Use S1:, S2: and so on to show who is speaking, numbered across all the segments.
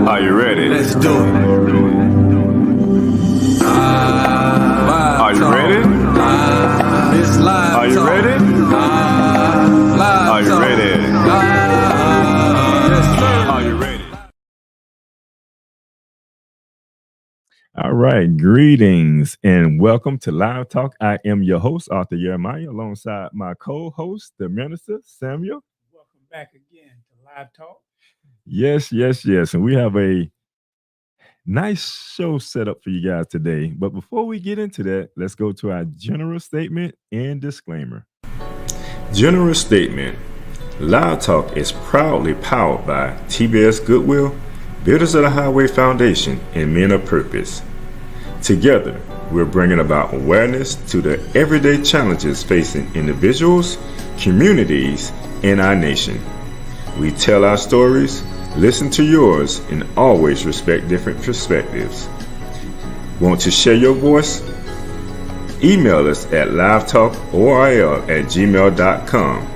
S1: Are you ready?
S2: Let's do it.
S1: Are you ready?
S2: It's live.
S1: Are you ready? Are you ready? Are you ready?
S3: All right, greetings and welcome to Live Talk. I am your host, Arthur Jeremiah, alongside my co-host, the minister, Samuel.
S4: Welcome back again to Live Talk.
S3: Yes. And we have a nice show set up for you guys today. But before we get into that, let's go to our general statement and disclaimer.
S1: General statement. Live Talk is proudly powered by TBS Goodwill, Builders of the Highway Foundation, and Men of Purpose. Together, we're bringing about awareness to the everyday challenges facing individuals, communities, and our nation. We tell our stories, listen to yours, and always respect different perspectives. Want to share your voice? Email us at livetalkorl@gmail.com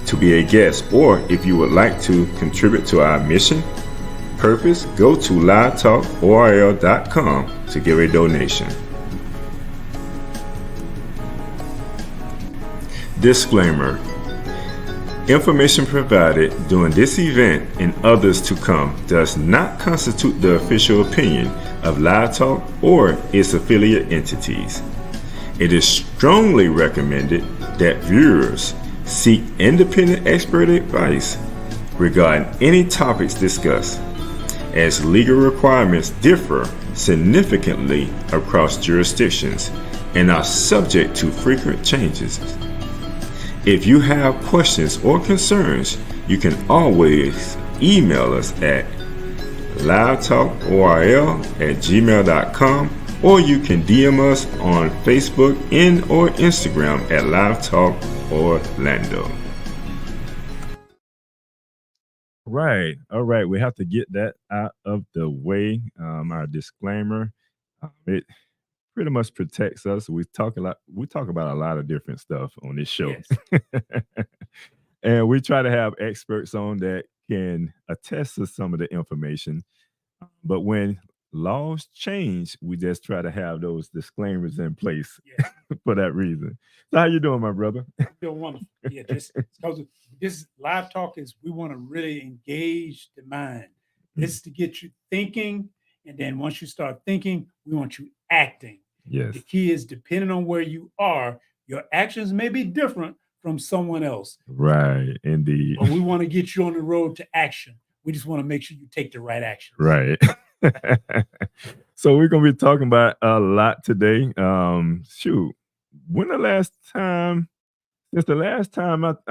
S1: to be a guest, or if you would like to contribute to our mission, purpose, go to livetalkorl.com to give a donation. Disclaimer. Information provided during this event and others to come does not constitute the official opinion of Live Talk or its affiliate entities. It is strongly recommended that viewers seek independent expert advice regarding any topics discussed, as legal requirements differ significantly across jurisdictions and are subject to frequent changes. If you have questions or concerns, you can always email us at livetalkorl@gmail.com, or you can DM us on Facebook and or Instagram at Live Talk Orlando.
S3: Right. All right. We have to get that out of the way. Our disclaimer. It pretty much protects us. We talk about a lot of different stuff on this show.
S4: Yes.
S3: And we try to have experts on that can attest to some of the information. But when laws change, we just try to have those disclaimers in place for that reason. So how you doing, my brother?
S4: I'm doing wonderful. Yeah, just because this Live Talk is, we want to really engage the mind. This is to get you thinking, and then once you start thinking, we want you acting.
S3: Yes.
S4: The key is, depending on where you are, your actions may be different from someone else.
S3: Right, indeed.
S4: But we want to get you on the road to action. We just want to make sure you take the right action.
S3: Right. So we're gonna be talking about a lot today. When the last time? Since the last time I've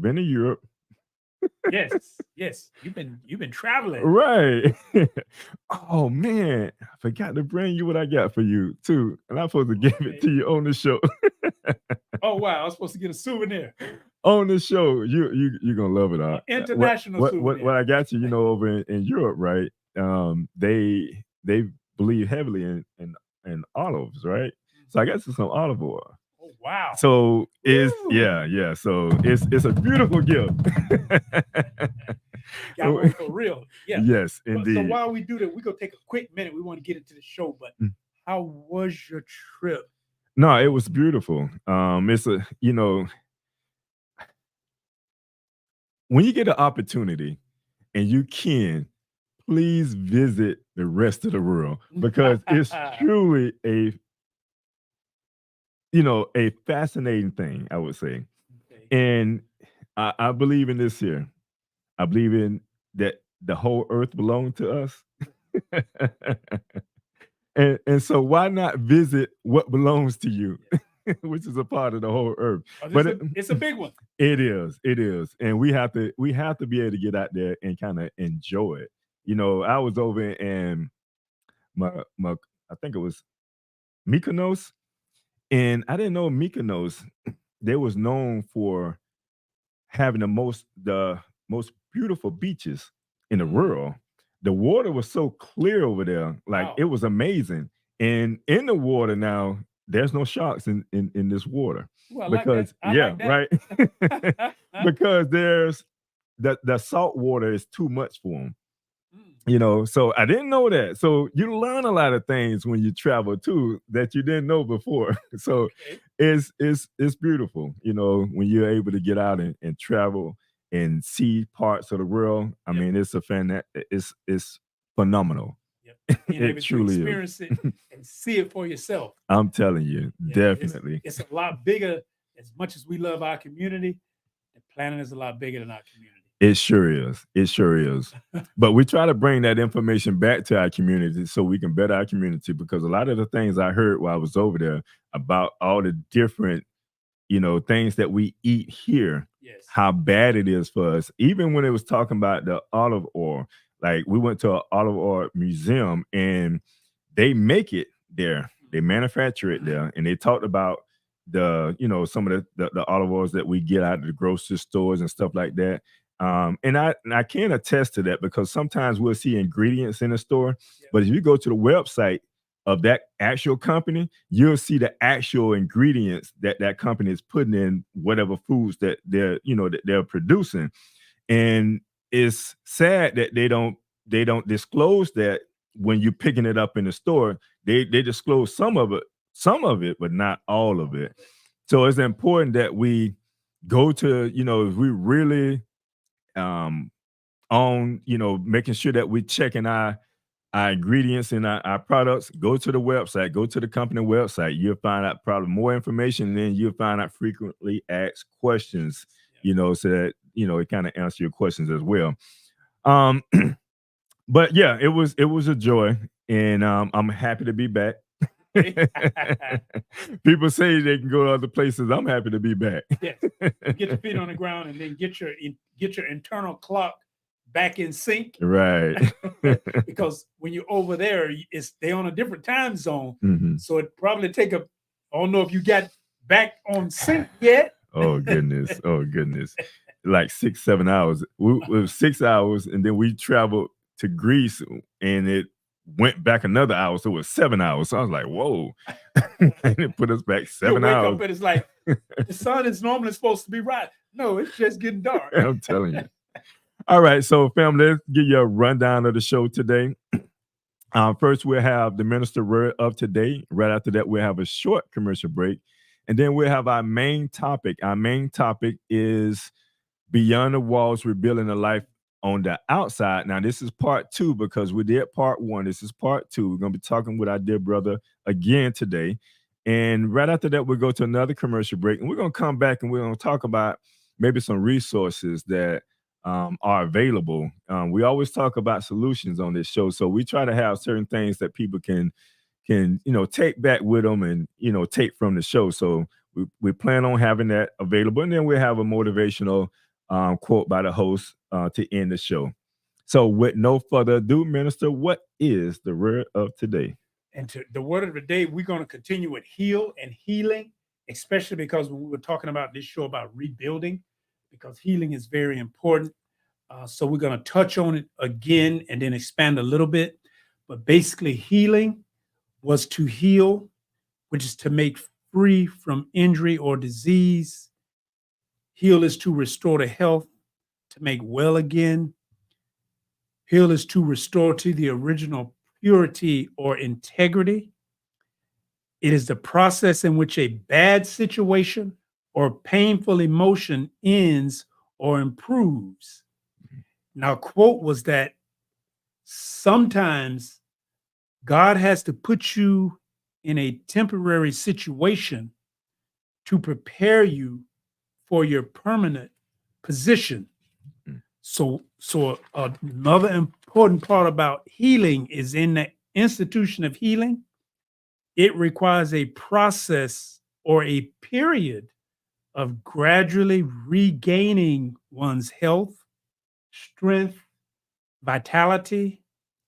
S3: been to Europe.
S4: Yes. You've been traveling.
S3: Right. Oh man, I forgot to bring you what I got for you too, and I'm supposed to give it to you on the show.
S4: Oh wow, I was supposed to get a souvenir
S3: On the show. You're gonna love it.
S4: international souvenir.
S3: What I got you, over in Europe, right? They believe heavily in olives, right? So I got you some olive oil.
S4: Oh wow.
S3: So yeah. So it's a beautiful gift.
S4: Got one for real. Yeah.
S3: Yes, indeed.
S4: So while we do that, we're gonna take a quick minute. We want to get into the show, but how was your trip?
S3: No, it was beautiful. It's when you get an opportunity and you can, please visit the rest of the world, because it's truly a fascinating thing, I would say.
S4: Okay.
S3: And I believe in this here. I believe in that the whole earth belongs to us. and so why not visit what belongs to you, which is a part of the whole earth.
S4: It's a big one.
S3: It is. And we have to be able to get out there and kind of enjoy it. I was over in I think it was Mykonos, and I didn't know Mykonos, they was known for having the most beautiful beaches in the world. The water was so clear over there, like
S4: Wow.
S3: it was amazing. And in the water now, there's no sharks in this water.
S4: Ooh, I
S3: Because
S4: like that.
S3: right. Because the salt water is too much for them.
S4: Mm.
S3: So I didn't know that. So you learn a lot of things when you travel too that you didn't know before. So
S4: Okay.
S3: it's beautiful, when you're able to get out and travel and see parts of the world. I
S4: Yep.
S3: mean, it's a fan that it's phenomenal.
S4: Yep. Being
S3: It
S4: able to
S3: truly is.
S4: experience it and see it for yourself.
S3: I'm telling you,
S4: Yeah,
S3: definitely.
S4: it's a lot bigger. As much as we love our community, the planet is a lot bigger than our community.
S3: It sure is. It sure is. But we try to bring that information back to our community so we can better our community, because a lot of the things I heard while I was over there about all the different, things that we eat here,
S4: Yes.
S3: how bad it is for us. Even when it was talking about the olive oil, like we went to an olive oil museum and they make it there. They manufacture it there. And they talked about some of the olive oils that we get out of the grocery stores and stuff like that. And I can attest to that, because sometimes we'll see ingredients in the store,
S4: Yep.
S3: but if you go to the website of that actual company, you'll see the actual ingredients that that company is putting in whatever foods that they're producing. And it's sad that they don't disclose that when you're picking it up in the store. They disclose some of it, but not all of it. So it's important that we go to, if we really on making sure that we're checking our ingredients and our products. Go to the website, go to the company website. You'll find out probably more information, and then you'll find out frequently asked questions, so that it kind of answer your questions as well. um but yeah, it was a joy, and I'm happy to be back. People say they can go to other places. I'm happy to be back.
S4: Yes. Get your feet on the ground and then get your internal clock back in sync.
S3: Right.
S4: Because when you're over there, they on a different time zone.
S3: Mhm.
S4: So it probably take I don't know if you got back on sync yet.
S3: Oh goodness. Oh goodness. Like 6, 7 hours. It was 6 hours, and then we traveled to Greece, and it went back another hour. So it was 7 hours. So I was like, whoa. And it put us back
S4: You
S3: 7
S4: wake
S3: hours.
S4: up and it's like the sun is normally supposed to be right. No, it's just getting dark.
S3: I'm telling you. All right. So family, let's give you a rundown of the show today. First, we'll have the minister word of today. Right after that, we'll have a short commercial break. And then we'll have our main topic. Our main topic is Beyond the Walls, Rebuilding a Life on the Outside. Now, this is part 2, because we did part 1. This is part 2. We're going to be talking with our dear brother again today. And right after that, we'll go to another commercial break. And we're going to come back and we're going to talk about maybe some resources that are available. We always talk about solutions on this show. So we try to have certain things that people can take back with them and take from the show. So we plan on having that available, and then we'll have a motivational quote by the host to end the show. So with no further ado, minister, what is the word of today?
S4: And the word of the day, we're going to continue with heal and healing, especially because when we were talking about this show about rebuilding, because healing is very important. So we're going to touch on it again and then expand a little bit. But basically, healing was to heal, which is to make free from injury or disease. Heal is to restore to health, to make well again. Heal is to restore to the original purity or integrity. It is the process in which a bad situation or painful emotion ends or improves. Now, quote was that sometimes God has to put you in a temporary situation to prepare you for your permanent position. So another important part about healing is in the institution of healing, it requires a process or a period of gradually regaining one's health, strength, vitality,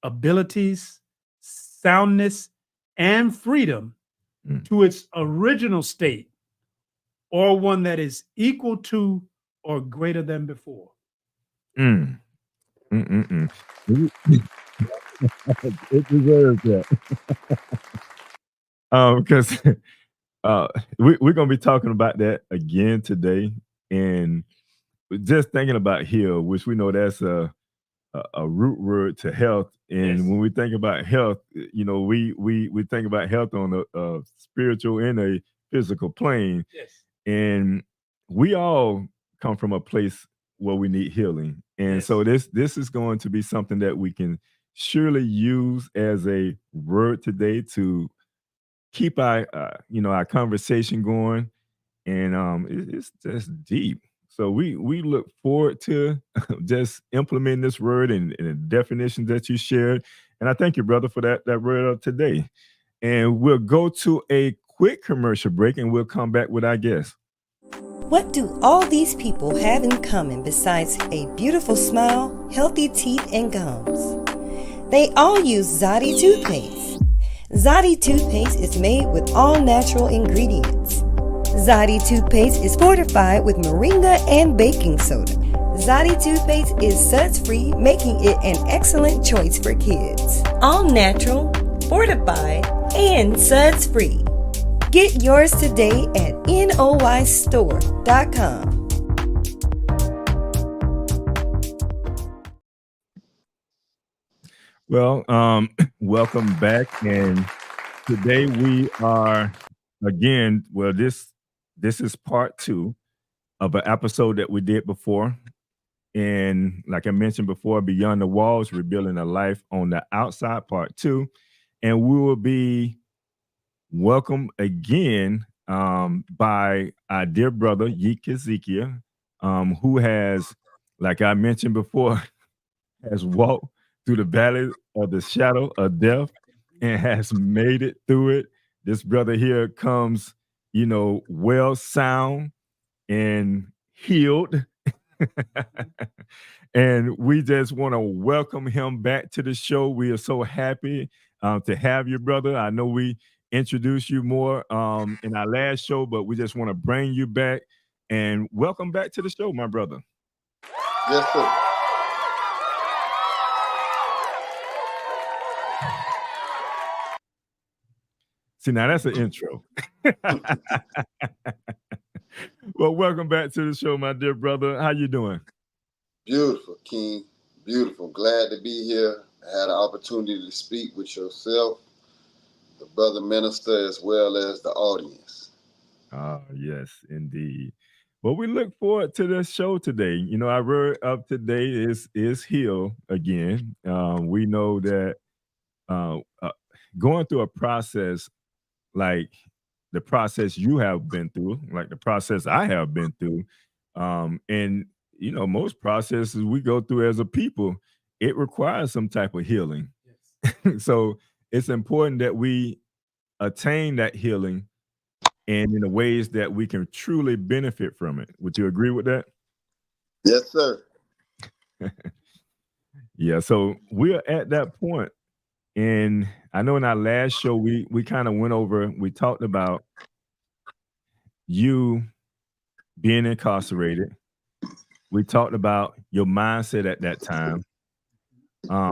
S4: abilities, soundness, and freedom to its original state, or one that is equal to or greater than before.
S3: Mm. Mm-mm-mm. It deserves that. Because we're going to be talking about that again today. And just thinking about heal, which we know that's a root word to health. And
S4: Yes.
S3: when we think about health, we think about health on a spiritual and a physical plane.
S4: Yes.
S3: And we all come from a place where we need healing. And so
S4: Yes.
S3: this is going to be something that we can surely use as a word today to keep our conversation going. And it's just deep. So we look forward to just implementing this word and the definitions that you shared. And I thank you, brother, for that word of today. And we'll go to a quick commercial break and we'll come back with our guest.
S5: What do all these people have in common besides a beautiful smile, healthy teeth, and gums? They all use Zodi toothpaste. Zodi toothpaste is made with all natural ingredients. Zodi toothpaste is fortified with moringa and baking soda. Zodi toothpaste is suds-free, making it an excellent choice for kids. All natural, fortified, and suds-free. Get yours today at noistore.com.
S3: Well, welcome back. And today we are again, well, this is part 2 of an episode that we did before. And like I mentioned before, Beyond the Walls, Rebuilding a Life on the Outside, part 2. And we will be welcomed again by our dear brother, Yeek Ezekiel, who has, like I mentioned before, has walked through the valley of the shadow of death and has made it through it. This brother here comes, well sound and healed. And we just want to welcome him back to the show. We are so happy to have you, brother. I know we introduced you more in our last show, but we just want to bring you back and welcome back to the show, my brother.
S6: Yes, sir.
S3: See, now that's an intro. Well, welcome back to the show, my dear brother. How you doing?
S6: Beautiful, King. Beautiful. Glad to be here. I had an opportunity to speak with yourself, the brother minister, as well as the audience.
S3: Yes, indeed. Well, we look forward to the show today. Our word of today is heal again. We know that going through a process like the process you have been through, like the process I have been through, and most processes we go through as a people, it requires some type of healing.
S4: Yes.
S3: So it's important that we attain that healing and in the ways that we can truly benefit from it. Would you agree with that?
S6: Yes, sir.
S3: Yeah. So we're at that point. And I know in our last show, we kind of went over, we talked about you being incarcerated. We talked about your mindset at that time.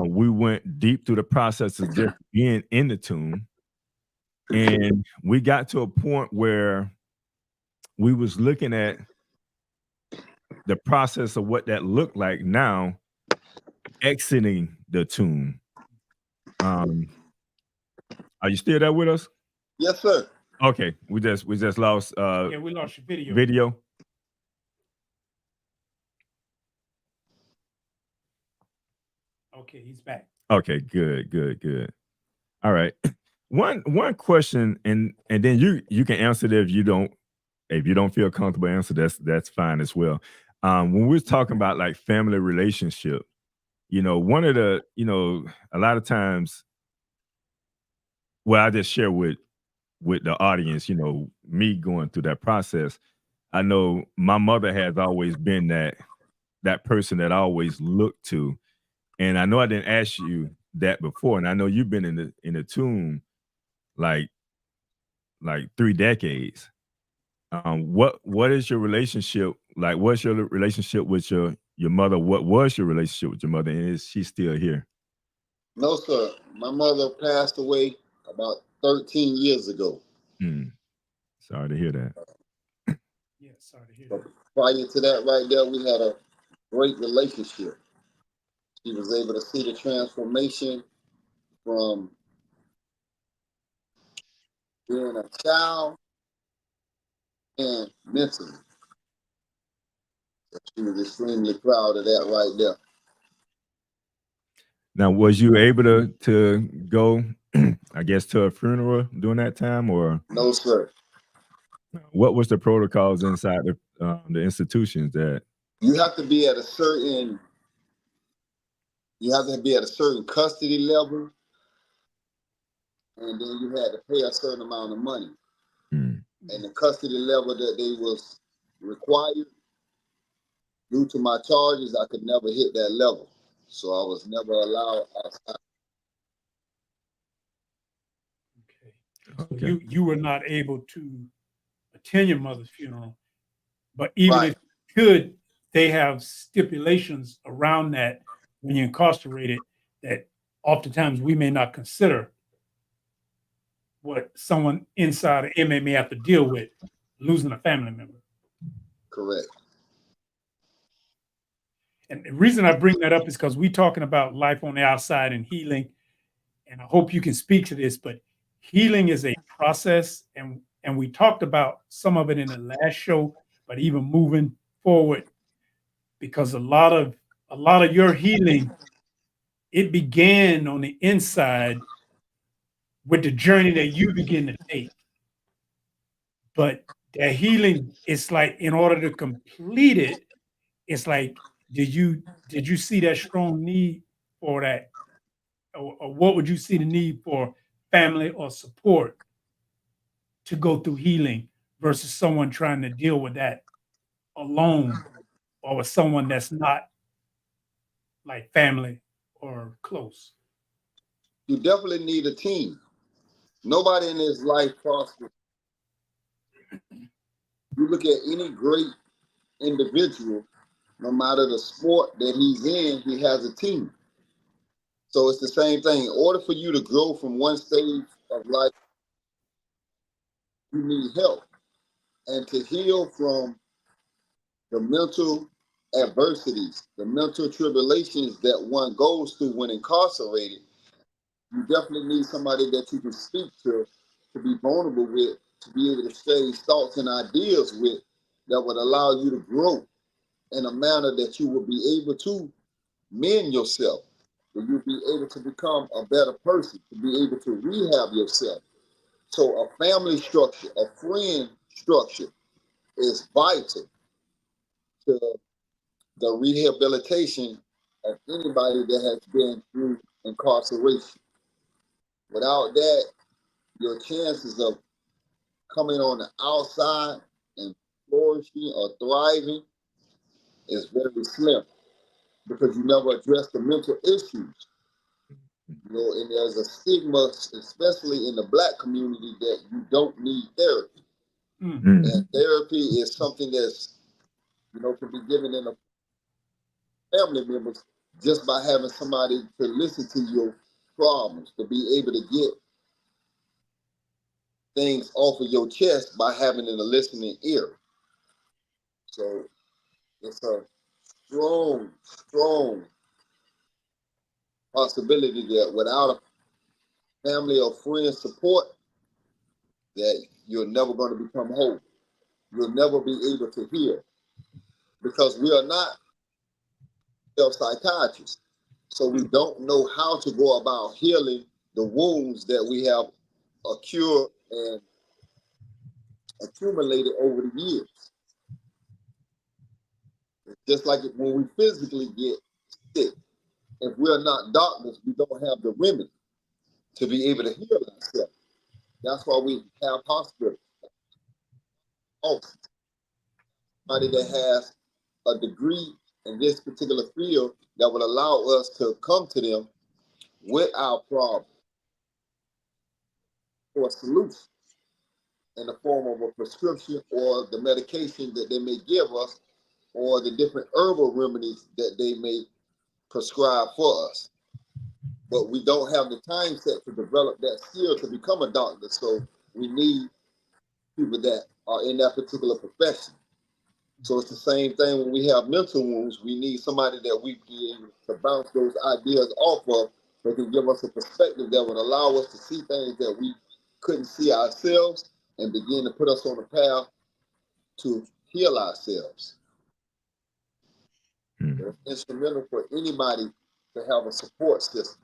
S3: We went deep through the process of just being in the tomb. And we got to a point where we was looking at the process of what that looked like now, exiting the tomb. Are you still there with us?
S6: Yes, sir.
S3: Okay, we just lost
S4: Yeah, we lost your video.
S3: video.
S4: Okay, he's back.
S3: Okay, good. All right. One question, and then you can answer it if you don't feel comfortable answer, that's fine as well. When we're talking about like family relationship, one of the, a lot of times, well, I just share with the audience, me going through that process. I know my mother has always been that person that I always looked to. And I know I didn't ask you that before, and I know you've been in the tomb like 3 decades. What is your relationship like? What's your relationship with your mother? What was your relationship with your mother? And is she still here?
S6: No, sir. My mother passed away about 13 years ago.
S3: Sorry to hear that.
S4: Yeah, sorry to hear that.
S6: Prior to that, right there, we had a great relationship. She was able to see the transformation from being a child and mentally. She was extremely proud of that right there.
S3: Now, was you able to go, I guess, to a funeral during that time, or
S6: No, sir.
S3: what was the protocols inside the institutions that?
S6: You have to be at a certain. You have to be at a certain custody level, and then you had to pay a certain amount of money.
S3: Hmm.
S6: And the custody level that they was required, due to my charges, I could never hit that level. So I was never allowed outside.
S4: So
S3: Okay.
S4: you were not able to attend your mother's funeral, but even
S6: Right.
S4: if you could, they have stipulations around that when you're incarcerated that oftentimes we may not consider what someone inside an inmate may have to deal with, losing a family member.
S6: Correct.
S4: And the reason I bring that up is because we're talking about life on the outside and healing. And I hope you can speak to this, but healing is a process. And we talked about some of it in the last show, but even moving forward, because a lot of your healing, it began on the inside with the journey that you begin to take. But that healing, it's like in order to complete it, it's like, did you see that strong need for that? Or what would you see the need for family or support to go through healing versus someone trying to deal with that alone or with someone that's not like family or close?
S6: You definitely need a team. Nobody in his life prospers. You look at any great individual, no matter the sport that he's in, he has a team. So it's the same thing. In order for you to grow from one stage of life, you need help. And to heal from the mental adversities, the mental tribulations that one goes through when incarcerated, you definitely need somebody that you can speak to be vulnerable with, to be able to exchange thoughts and ideas with that would allow you to grow in a manner that you will be able to mend yourself, that you'll be able to become a better person, to be able to rehab yourself. So a family structure, a friend structure is vital to the rehabilitation of anybody that has been through incarceration. Without that, your chances of coming on the outside and flourishing or thriving is very slim because you never address the mental issues. You know, and there's a stigma, especially in the Black community, that you don't need therapy.
S3: Mm.
S6: And therapy is something that's, can be given in a family members just by having somebody to listen to your problems, to be able to get things off of your chest by having a listening ear. So it's a strong possibility that without a family or friend support, that you're never going to become whole. You'll never be able to heal because we are not psychiatrists. So we don't know how to go about healing the wounds that we have accrued and accumulated over the years. Just like when we physically get sick, if we're not doctors, we don't have the remedy to be able to heal ourselves. That's why we have hospitals. Also, somebody that has a degree in this particular field that would allow us to come to them with our problem for a solution in the form of a prescription or the medication that they may give us or the different herbal remedies that they may prescribe for us. But we don't have the time set to develop that skill to become a doctor. So we need people that are in that particular profession. So it's the same thing when we have mental wounds. We need somebody that we be able to bounce those ideas off of, that can give us a perspective that would allow us to see things that we couldn't see ourselves and begin to put us on a path to heal ourselves. It's instrumental for anybody to have a support system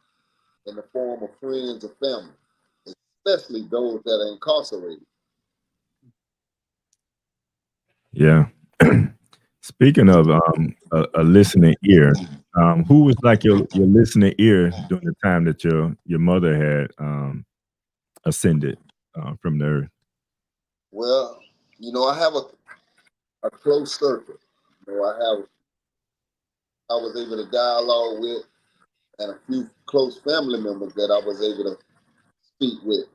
S6: in the form of friends or family, especially those that are incarcerated.
S3: Yeah. Speaking of a listening ear, who was like your listening ear during the time that your mother had ascended from the earth?
S6: Well, you know, I have a close circle. You know, I was able to dialogue with, and a few close family members that I was able to speak with.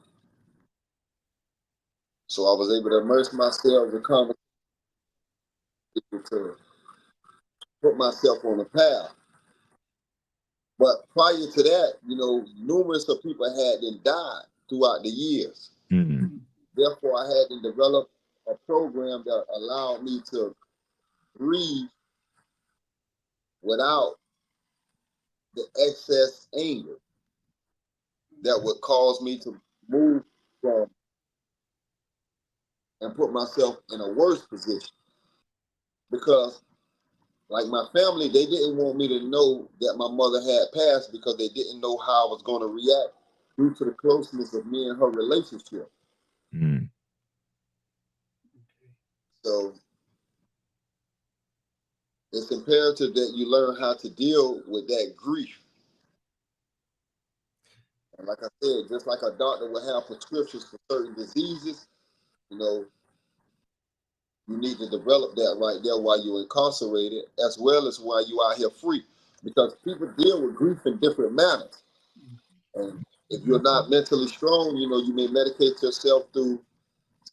S6: So I was able to immerse myself in conversation to put myself on a path. But prior to that, you know, numerous of people had then died throughout the years.
S3: Mm-hmm.
S6: Therefore, I had to develop a program that allowed me to grieve without the excess anger that would cause me to move from and put myself in a worse position. Because, like my family, they didn't want me to know that my mother had passed because they didn't know how I was going to react due to the closeness of me and her relationship.
S3: Mm.
S6: So it's imperative that you learn how to deal with that grief. And like I said, just like a doctor will have prescriptions for certain diseases, you know, you need to develop that right there while you're incarcerated, as well as while you out here free. Because people deal with grief in different manners. And if you're not mentally strong, you know, you may medicate yourself through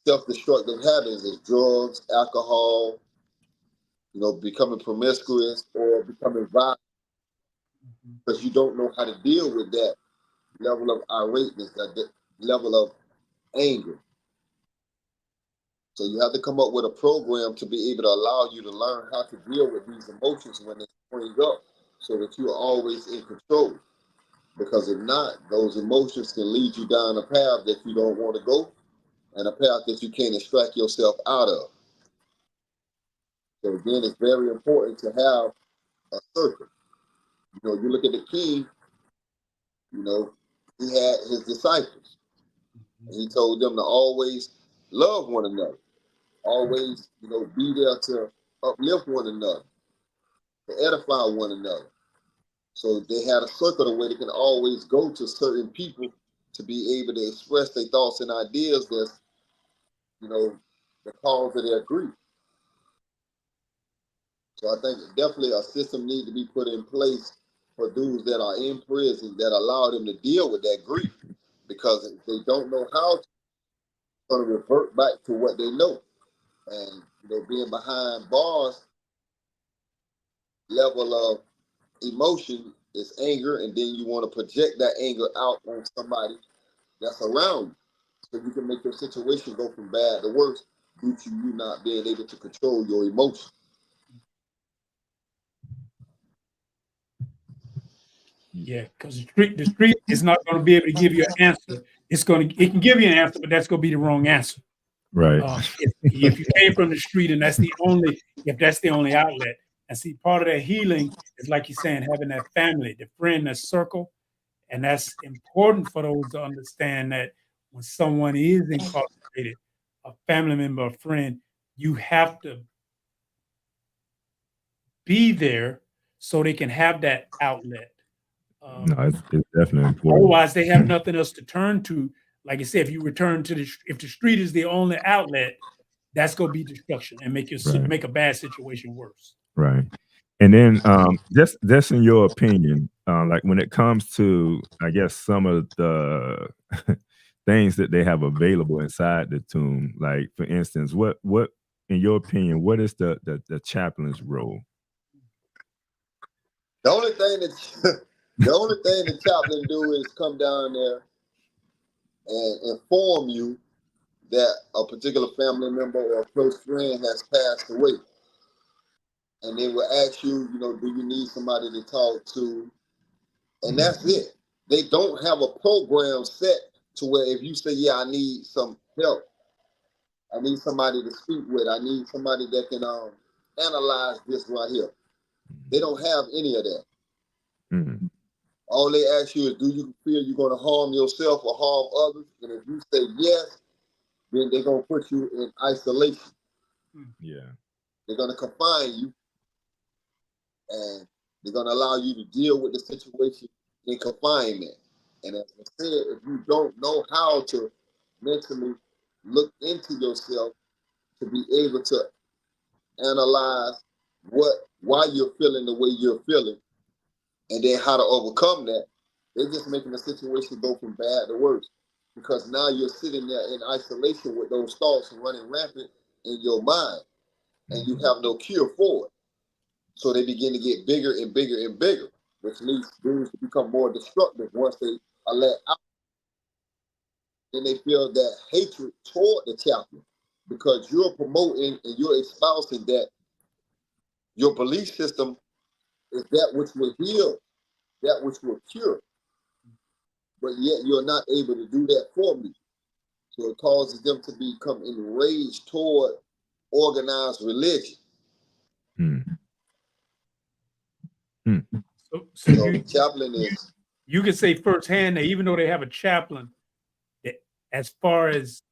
S6: self-destructive habits as drugs, alcohol, you know, becoming promiscuous or becoming violent, because you don't know how to deal with that level of irateness, that level of anger. So you have to come up with a program to be able to allow you to learn how to deal with these emotions when they spring up, so that you're always in control. Because if not, those emotions can lead you down a path that you don't want to go, and a path that you can't extract yourself out of. So again, it's very important to have a circle. You know, you look at the king, you know, he had his disciples. And he told them to always love one another. Always, you know, be there to uplift one another, to edify one another. So they had a circle where they can always go to certain people to be able to express their thoughts and ideas that's, you know, the cause of their grief. So I think definitely a system needs to be put in place for dudes that are in prison that allow them to deal with that grief. Because if they don't know how to, it's going to revert back to what they know. And, you know, being behind bars, level of emotion is anger, and then you want to project that anger out on somebody that's around you. So you can make your situation go from bad to worse due to you not being able to control your emotions.
S4: Yeah, because the street is not going to be able to give you an answer. It can give you an answer, but that's going to be the wrong answer.
S3: Right.
S4: If you came from the street and if that's the only outlet, and see, part of that healing is, like you're saying, having that family, the friend, that circle, and that's important for those to understand that when someone is incarcerated, a family member, a friend, you have to be there so they can have that outlet.
S3: No, it's definitely important.
S4: Otherwise, they have nothing else to turn to. Like I said, if you return to if the street is the only outlet, that's going to be destruction and make a bad situation worse.
S3: Right. And then just in your opinion, like when it comes to, I guess, some of the things that they have available inside the tomb, like for instance, what in your opinion, what is the chaplain's role?
S6: The only thing that the chaplain do is come down there and inform you that a particular family member or a close friend has passed away. and they will ask you, do you need somebody to talk to? And that's it. They don't have a program set to where if you say, yeah, I need some help, I need somebody to speak with, I need somebody that can analyze this right here. They don't have any of that.
S3: Mm-hmm.
S6: All they ask you is, do you feel you're going to harm yourself or harm others? And if you say yes, then they're going to put you in isolation.
S3: Yeah.
S6: They're going to confine you, and they're going to allow you to deal with the situation in confinement. And as I said, if you don't know how to mentally look into yourself to be able to analyze why you're feeling the way you're feeling, and then how to overcome that, they're just making the situation go from bad to worse. Because now you're sitting there in isolation with those thoughts running rampant in your mind, and you have no cure for it. So they begin to get bigger and bigger and bigger, which leads things to become more destructive once they are let out. Then they feel that hatred toward the chaplain because you're promoting and you're espousing that your belief system is that which will heal, that which will cure. But yet you're not able to do that for me. So it causes them to become enraged toward organized religion.
S4: So
S6: the chaplain is.
S4: You can say firsthand that even though they have a chaplain, that as far as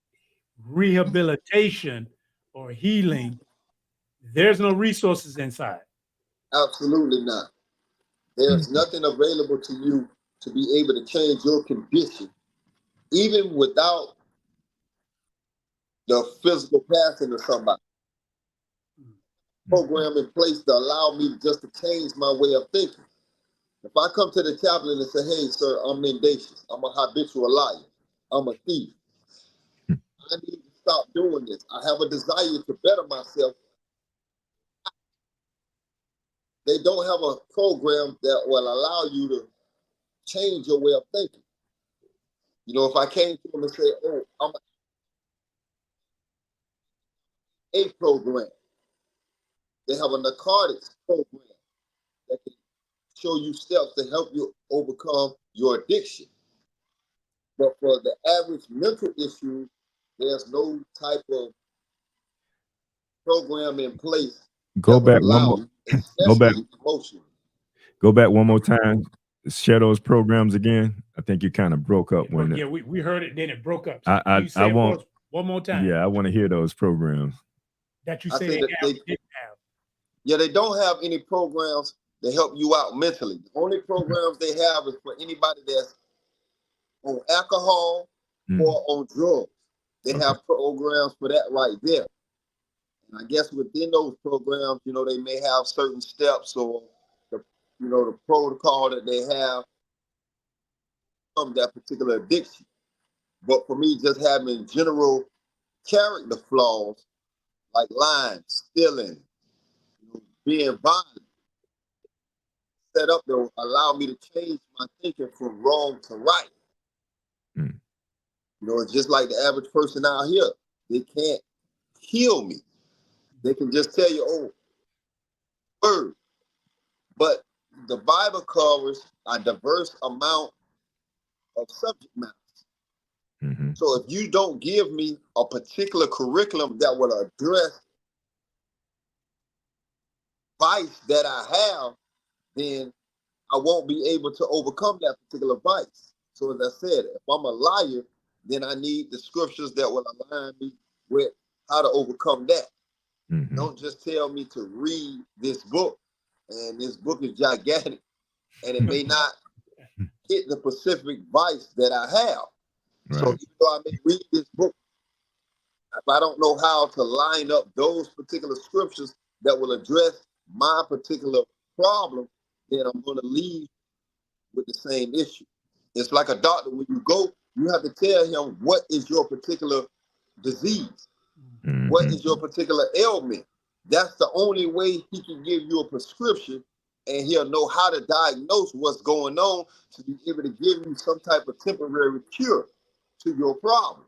S4: rehabilitation or healing, there's no resources inside.
S6: Absolutely not. There's nothing available to you to be able to change your condition, even without the physical passing of somebody. Program in place to allow me just to change my way of thinking. If I come to the chaplain and say, hey, sir, I'm mendacious, I'm a habitual liar, I'm a thief, I need to stop doing this. I have a desire to better myself. They don't have a program that will allow you to change your way of thinking. If I came to them and say, oh, I'm a program, they have a narcotics program that can show you steps to help you overcome your addiction. But for the average mental issue, there's no type of program in place.
S3: Go back one more. Go back.
S6: Emotionally.
S3: Go back one more time. Share those programs again. I think you kind of broke up when.
S4: Yeah, we heard it, then it broke up.
S3: So I won't.
S4: One more time.
S3: Yeah, I want to hear those programs
S4: that you say they didn't have.
S6: Yeah, they don't have any programs to help you out mentally. The only programs they have is for anybody that's on alcohol or on drugs. They have programs for that right there. And I guess within those programs, they may have certain steps or the protocol that they have from that particular addiction. But for me, just having general character flaws like lying, stealing, being violent, set up to allow me to change my thinking from wrong to right. It's just like the average person out here. They can't heal me. They can just tell you, oh, word. But the Bible covers a diverse amount of subject matters. So if you don't give me a particular curriculum that will address vice that I have, then I won't be able to overcome that particular vice. So as I said, if I'm a liar, then I need the scriptures that will align me with how to overcome that. Don't just tell me to read this book, and this book is gigantic, and it may not hit the specific vice that I have. Right. So even though I may read this book, if I don't know how to line up those particular scriptures that will address my particular problem, then I'm going to leave with the same issue. It's like a doctor. When you go, you have to tell him what is your particular disease, what is your particular ailment. That's the only way he can give you a prescription, and he'll know how to diagnose what's going on to be able to give you some type of temporary cure to your problem.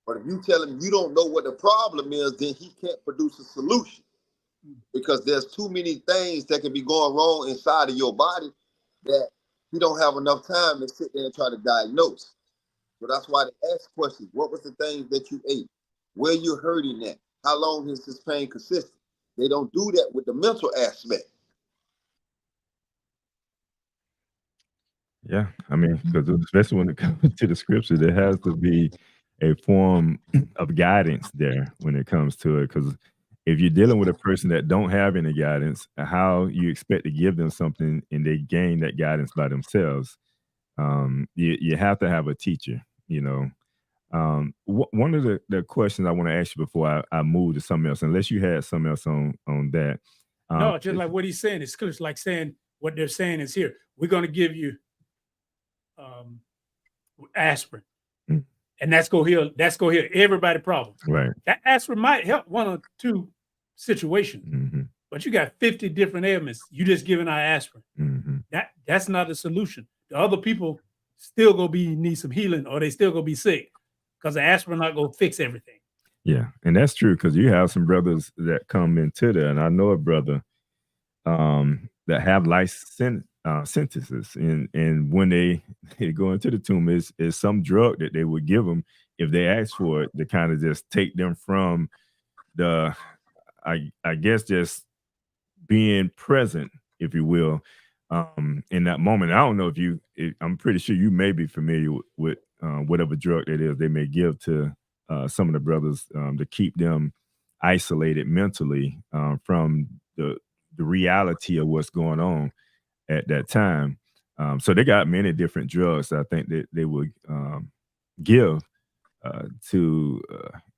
S6: But if you tell him you don't know what the problem is, then he can't produce a solution. because there's too many things that can be going wrong inside of your body that you don't have enough time to sit there and try to diagnose. So that's why they ask questions. What was the things that you ate? Where you hurting at? How long is this pain consistent? They don't do that with the mental aspect.
S3: Yeah, I mean, because especially when it comes to the scripture, there has to be a form of guidance there when it comes to it. Because if you're dealing with a person that don't have any guidance, how you expect to give them something and they gain that guidance by themselves? You have to have a teacher, you know. One of the questions I want to ask you before I move to something else, unless you had something else on that.
S4: No, just like what he's saying, it's like saying what they're saying is here. We're going to give you aspirin,
S3: Mm.
S4: and that's go heal everybody problems.
S3: Right.
S4: That aspirin might help one or two situations,
S3: Mm-hmm.
S4: but you got 50 different ailments. You just giving out aspirin.
S3: Mm-hmm.
S4: That's not a solution. The other people still gonna need some healing, or they still gonna be sick because the aspirin not gonna fix everything.
S3: Yeah, and that's true because you have some brothers that come into there, and I know a brother that have sentences, and when they go into the tomb, is some drug that they would give them if they ask for it to kind of just take them from the, I guess, just being present, if you will, in that moment. I don't know I'm pretty sure you may be familiar with whatever drug that is they may give to some of the brothers to keep them isolated mentally from the reality of what's going on at that time. So they got many different drugs I think that they would give to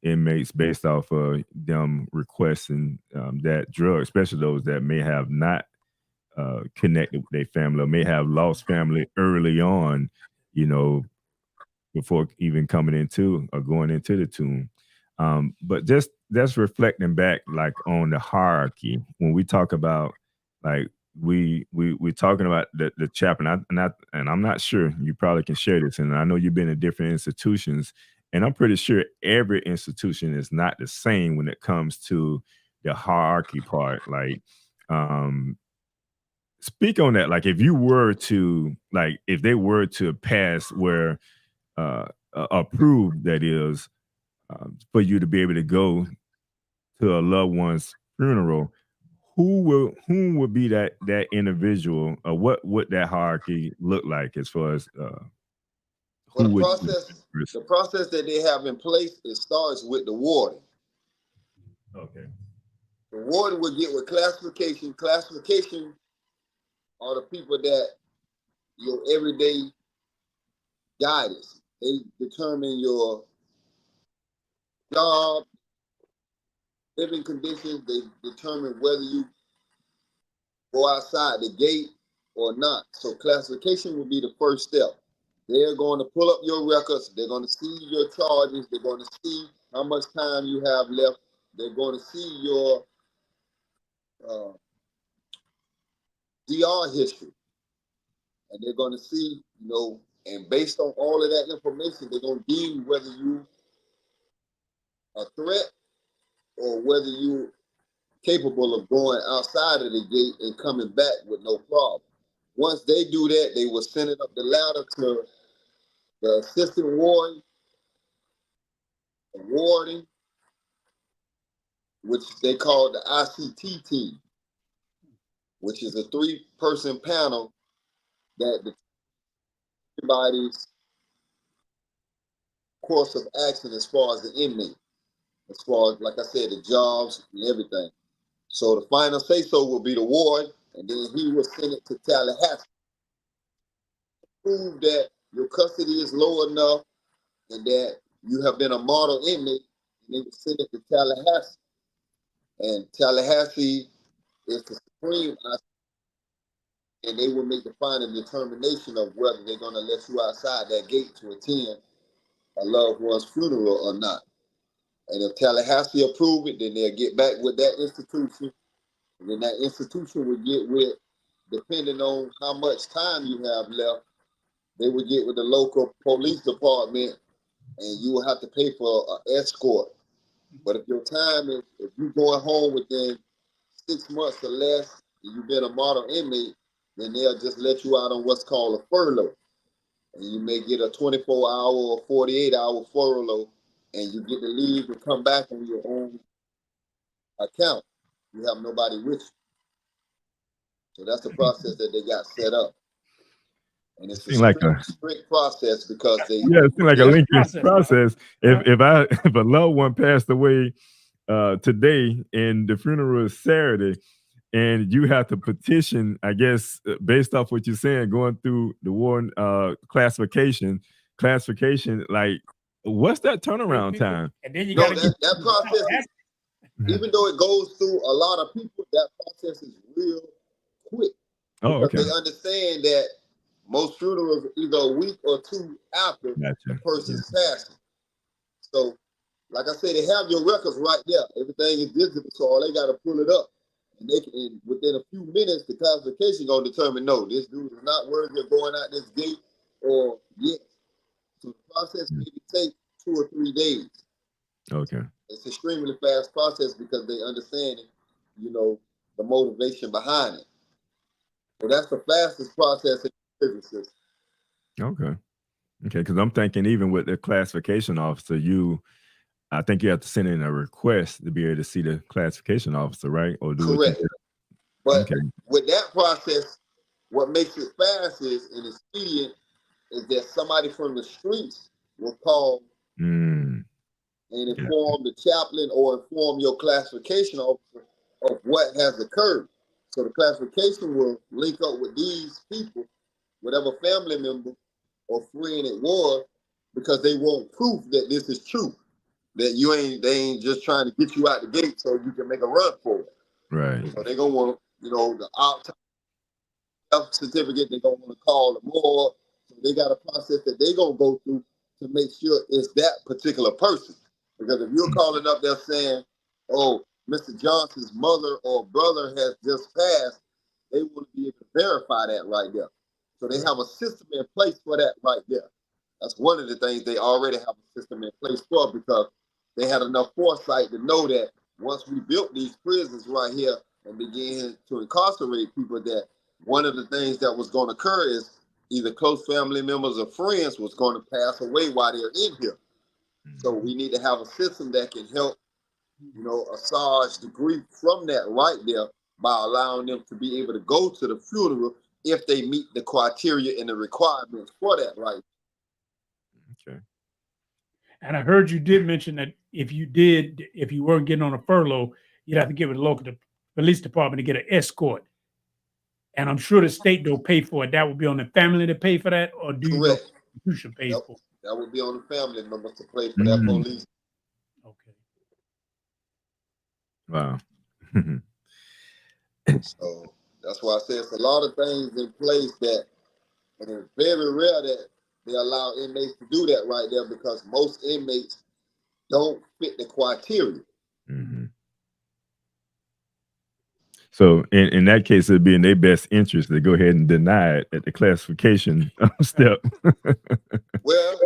S3: inmates based off of them requesting that drug, especially those that may have not connected with their family or may have lost family early on, you know, before even coming into or going into the tomb. But just that's reflecting back like on the hierarchy when we talk about like we're talking about the chaplain, and I'm not sure you probably can share this, and I know you've been in different institutions, and I'm pretty sure every institution is not the same when it comes to the hierarchy part. Like, speak on that. Like, if you were to like, if they were to pass where approved, that is, for you to be able to go to a loved one's funeral, who would be that individual, or what would that hierarchy look like as far as
S6: Well,
S3: who would
S6: the process that they have in place, it starts with the warden.
S3: Okay.
S6: The warden will get with classification. Classification are the people that your everyday guidance. They determine your job, living conditions. They determine whether you go outside the gate or not. So classification will be the first step. They're going to pull up your records. They're going to see your charges. They're going to see how much time you have left. They're going to see your DR history. And they're going to see, and based on all of that information, they're going to deem whether you a threat or whether you're capable of going outside of the gate and coming back with no problem. Once they do that, they will send it up the ladder to the assistant warden, the warden, which they call the ICT team, which is a 3-person panel that everybody's course of action as far as the inmate, as far as, like I said, the jobs and everything. So the final say-so will be the ward, and then he will send it to Tallahassee. Prove that your custody is low enough and that you have been a model inmate, and they will send it to Tallahassee. And Tallahassee is the supreme, and they will make the final determination of whether they're going to let you outside that gate to attend a loved one's funeral or not. And if Tallahassee approve it, then they'll get back with that institution. And then that institution will get with, depending on how much time you have left, they will get with the local police department, and you will have to pay for an escort. But if your time is, if you're going home within 6 months or less, and you've been a model inmate, then they'll just let you out on what's called a furlough. And you may get a 24-hour or 48-hour furlough, and you get to leave and come back on your own account. You have nobody with you. So that's the process that they got set up. And it's a strict process because they
S3: it seems like a lengthy process. If a loved one passed away today and the funeral is Saturday, and you have to petition, I guess, based off what you're saying, going through the warrant classification, like, what's that turnaround time?
S4: And then you
S6: no,
S4: got
S6: that process, even though it goes through a lot of people, that process is real quick.
S3: Oh, okay.
S6: They understand that most funerals are either a week or two after the person's passing. So, like I said, they have your records right there. Everything is digital, so all they got to pull it up. And they can, within a few minutes, the classification gonna determine, no, this dude is not worthy of going out this gate, or yes. So the process maybe take 2 or 3 days.
S3: Okay.
S6: It's an extremely fast process because they understand, the motivation behind it. So that's the fastest process in the prison system.
S3: Okay, because I'm thinking even with the classification officer, I think you have to send in a request to be able to see the classification officer, right? Or do
S6: correct. But with that process, what makes it fast and expedient is that somebody from the streets will call and inform the chaplain or inform your classification officer of what has occurred. So the classification will link up with these people, whatever family member or friend it was, because they want proof that this is true. That they ain't just trying to get you out the gate so you can make a run for it.
S3: Right.
S6: So they're gonna want, the death certificate, they're gonna want to call the morgue. So they got a process that they're gonna go through to make sure it's that particular person. Because if you're calling up there saying, oh, Mr. Johnson's mother or brother has just passed, they want to be able to verify that right there. So they have a system in place for that right there. That's one of the things they already have a system in place for, because they had enough foresight to know that once we built these prisons right here and began to incarcerate people, that one of the things that was going to occur is either close family members or friends was going to pass away while they're in here. So we need to have a system that can help, assuage the grief from that right there by allowing them to be able to go to the funeral if they meet the criteria and the requirements for that right.
S3: Okay.
S4: And I heard you did mention that if you weren't getting on a furlough, you'd have to give it a local police department to get an escort. And I'm sure the state don't pay for it. That would be on the family to pay for that, or do you should pay for it?
S6: That would be on the family members to pay for that police.
S4: Okay.
S3: Wow.
S6: So that's why I say it's a lot of things in place that, and it's very rare that they allow inmates to do that right there, because most inmates don't fit the criteria.
S3: So in that case, it'd be in their best interest to go ahead and deny it at the classification step.
S6: Well,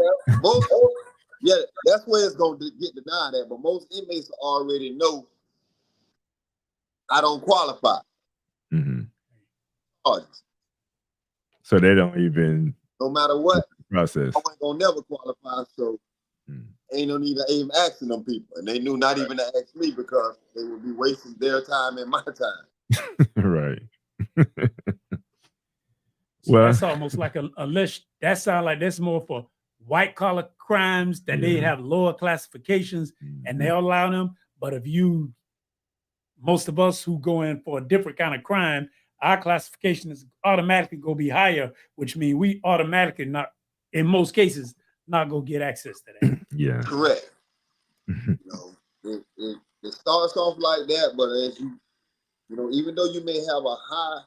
S6: that's where it's going to get denied at. But most inmates already know I don't qualify.
S3: So they don't even,
S6: no matter what
S3: process.
S6: I ain't gonna never qualify. So ain't no need to even asking them people, and they knew not even to ask me, because they would be wasting their time and my time.
S3: Right.
S4: So well, that's almost like a list. That sounds like that's more for white collar crimes that they have lower classifications and they allow them. But if most of us who go in for a different kind of crime, our classification is automatically going to be higher, which means we automatically not, in most cases, not going to get access to that.
S3: Yeah.
S6: Correct. It starts off like that, but as even though you may have a high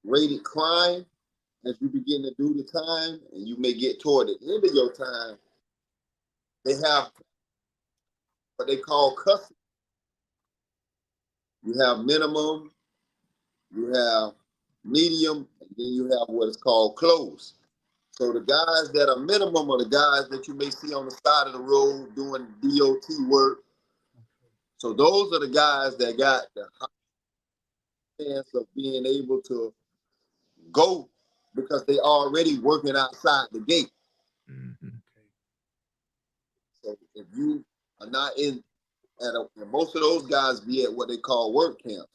S6: rated crime, as you begin to do the time and you may get toward the end of your time, they have what they call custody. You have minimum, you have medium, and then you have what is called close. So the guys that are minimum are the guys that you may see on the side of the road doing DOT work. So those are the guys that got the chance of being able to go because they already working outside the gate.
S3: Mhm.
S6: So if you are not in and most of those guys be at what they call work camps.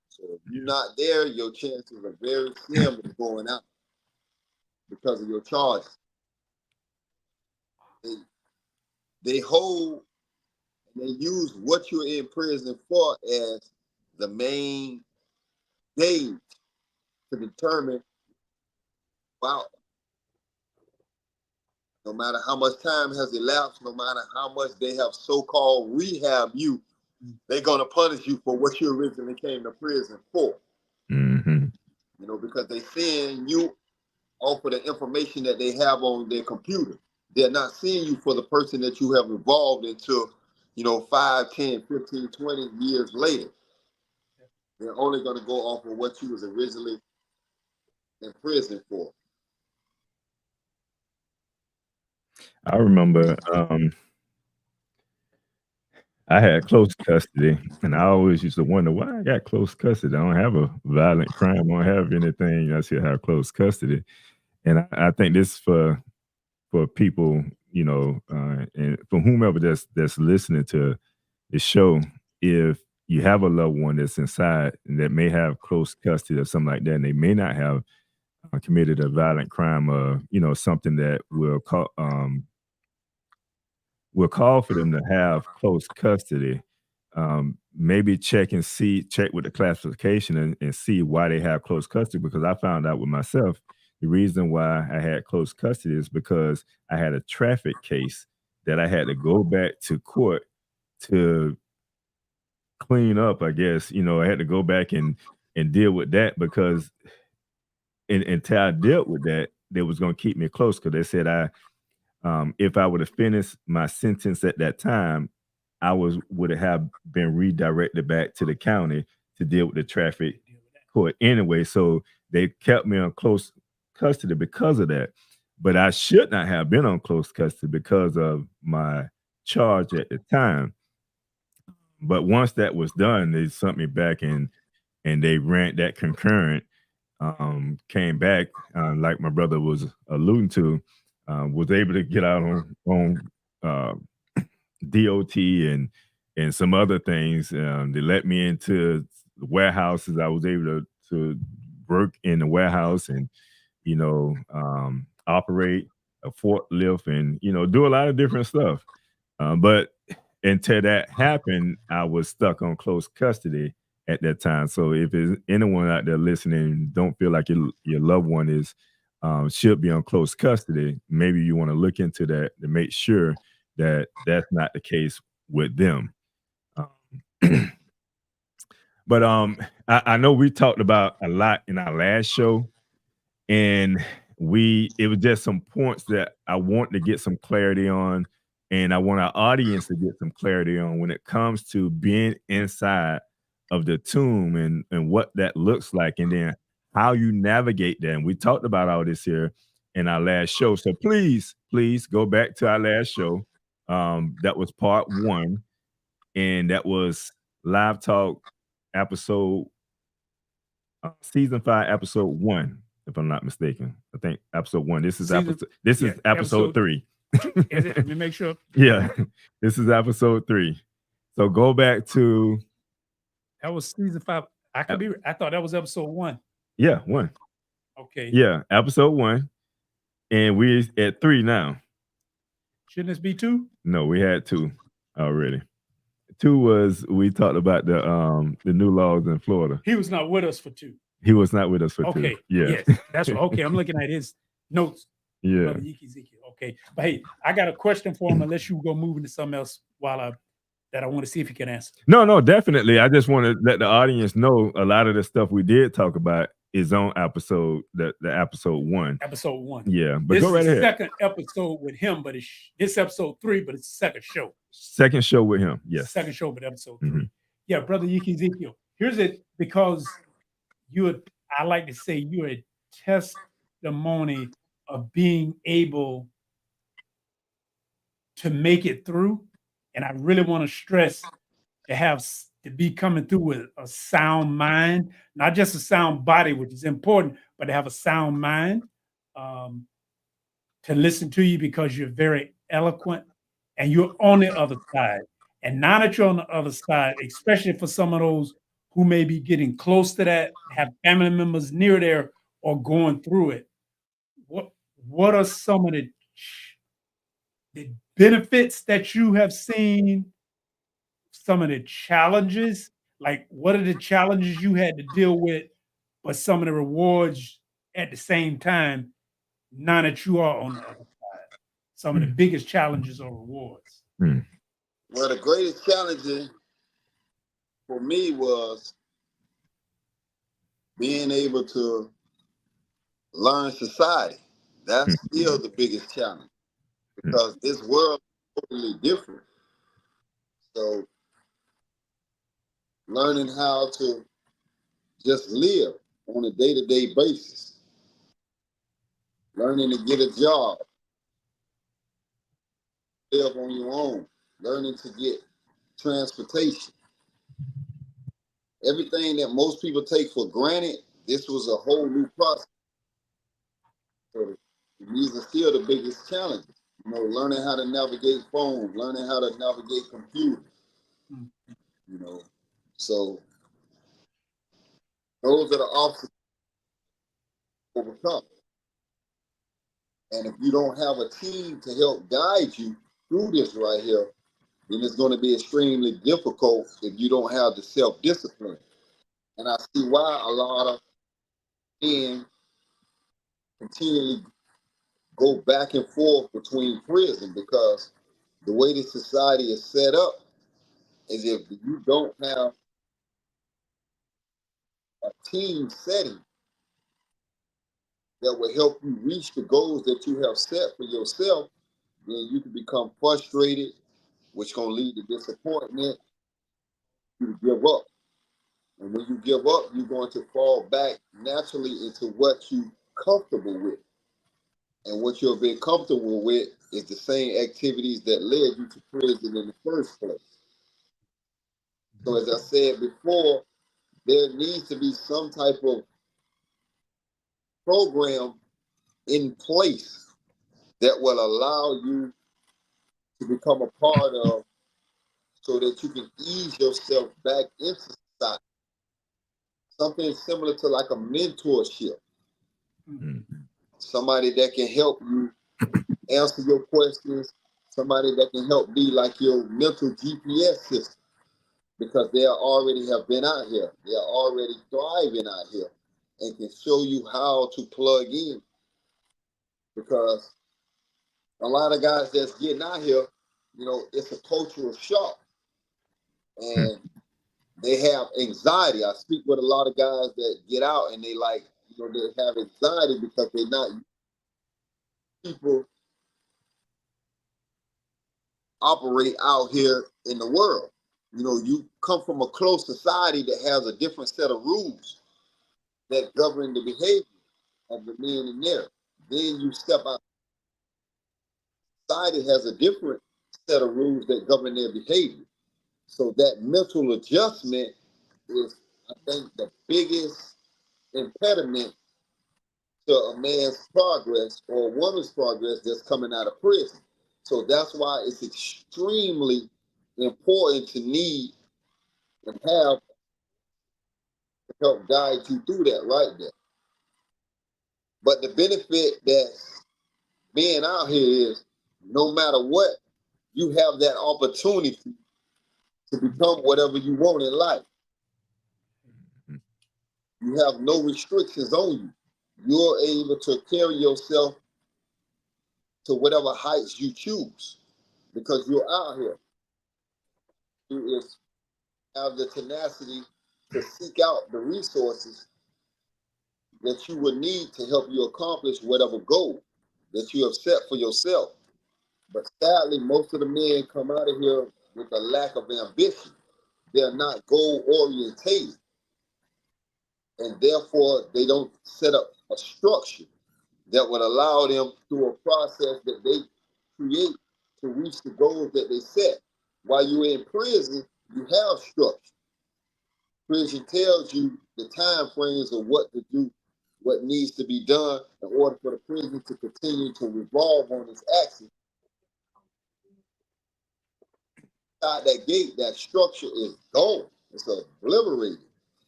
S6: So if you're not there, your chances are very slim of going out because of your charges. They hold and they use what you're in prison for as the main gauge to determine, wow, no matter how much time has elapsed, no matter how much they have so-called rehab you, they're going to punish you for what you originally came to prison for.
S3: Mm-hmm.
S6: You know, because they seeing you off of the information that they have on their computer. They're not seeing you for the person that you have evolved into, 5, 10, 15, 20 years later. They're only going to go off of what you was originally in prison for.
S3: I remember I had close custody, and I always used to wonder why I got close custody. I don't have a violent crime. I don't have anything. I should have close custody. And I think this for people, and for whomever that's listening to the show, if you have a loved one that's inside and that may have close custody or something like that, and they may not have committed a violent crime or something that will call for them to have close custody. Maybe check with the classification and see why they have close custody. Because I found out with myself, the reason why I had close custody is because I had a traffic case that I had to go back to court to clean up. I guess I had to go back and deal with that because until I dealt with that, they was going to keep me close because they said if I would have finished my sentence at that time, I would have been redirected back to the county to deal with the traffic court anyway. So they kept me on close custody because of that. But I should not have been on close custody because of my charge at the time. But once that was done, they sent me back and they ran that concurrent, came back, like my brother was alluding to, was able to get out on uh, DOT and some other things. They let me into the warehouses. I was able to work in the warehouse and operate a forklift and do a lot of different stuff. But until that happened, I was stuck on close custody at that time. So if there's anyone out there listening, don't feel like your loved one is should be on close custody, maybe you want to look into that to make sure that that's not the case with them. But I know we talked about a lot in our last show, and it was just some points that I want to get some clarity on, and I want our audience to get some clarity on when it comes to being inside of the tomb and what that looks like, and then how you navigate that. And we talked about all this here in our last show. So please go back to our last show. That was part 1, and that was Live Talk episode season 5, episode 1. If I'm not mistaken, I think episode 1. This is episode 3.
S4: Is it? Let me make sure.
S3: Yeah, this is episode 3. So go back to
S4: That was season 5. I thought that was episode 1.
S3: Yeah, 1.
S4: Okay.
S3: Yeah, episode 1, and we're at 3 now.
S4: Shouldn't this be 2?
S3: No, we had 2 already. 2 was we talked about the new laws in Florida.
S4: He was not with us for 2.
S3: He was not with us for 2.
S4: Okay.
S3: Yeah.
S4: Yes, that's what, okay. I'm looking at his notes.
S3: Yeah.
S4: Brother Ezekiel. Okay. But hey, I got a question for him unless you go move into something else that I want to see if he can answer.
S3: No, definitely. I just want to let the audience know a lot of the stuff we did talk about is on episode the episode 1.
S4: Episode 1.
S3: Yeah, but
S4: this
S3: go right
S4: is
S3: ahead.
S4: Second episode with him, but it's episode 3, but it's second show.
S3: Second show with him. Yes.
S4: Second show, but episode 3. Yeah, Brother Ezekiel. Here's it, because I like to say you're a testimony of being able to make it through. And I really want to stress to have to be coming through with a sound mind, not just a sound body, which is important, but to have a sound mind, to listen to you because you're very eloquent and you're on the other side. And now that you're on the other side, especially for some of those who may be getting close to that, have family members near there or going through it, what are some of the benefits that you have seen, some of the challenges, like what are the challenges you had to deal with, but some of the rewards at the same time, now that you are on the other side, some of the biggest challenges or rewards?
S6: Well, the greatest challenge for me was being able to learn society. That's still the biggest challenge because this world is totally different. So learning how to just live on a day-to-day basis, learning to get a job, live on your own, learning to get transportation. Everything that most people take for granted, this was a whole new process. So these are still the biggest challenges. You know, learning how to navigate phones, learning how to navigate computers. You know, so those are the obstacles to overcome. And if you don't have a team to help guide you through this right here, then it's going to be extremely difficult if you don't have the self-discipline. And I see why a lot of men continually go back and forth between prison, because the way the society is set up is if you don't have a team setting that will help you reach the goals that you have set for yourself, then you can become frustrated, which going to lead to disappointment. You give up. And when you give up, you're going to fall back naturally into what you're comfortable with. And what you've been comfortable with is the same activities that led you to prison in the first place. So as I said before, there needs to be some type of program in place that will allow you to become a part of, so that you can ease yourself back into society. Something similar to like a mentorship. Somebody that can help you answer your questions, somebody that can help be like your mental GPS system, because they already have been out here. They are already thriving out here and can show you how to plug in. Because a lot of guys that's getting out here, you know, it's a cultural shock. And they have anxiety. I speak with a lot of guys that get out and they like, you know, they have anxiety because they're not people operate out here in the world. You know, you come from a closed society that has a different set of rules that govern the behavior of the men in there. Then you step out. Society has a different set of rules that govern their behavior. So that mental adjustment is, I think, the biggest impediment to a man's progress or a woman's progress that's coming out of prison. So that's why it's extremely important to need and have to help guide you through that right there. But the benefit that's being out here is, no matter what, you have that opportunity to become whatever you want in life. You have no restrictions on you. You're able to carry yourself to whatever heights you choose because you're out here. You have the tenacity to seek out the resources that you would need to help you accomplish whatever goal that you have set for yourself. But sadly, most of the men come out of here with a lack of ambition. They're not goal orientated. And therefore, they don't set up a structure that would allow them through a process that they create to reach the goals that they set. While you're in prison, you have structure. prison tells you the time frames of what to do, what needs to be done in order for the prison to continue to revolve on its axis. Out that gate, that structure is gone. It's obliterated.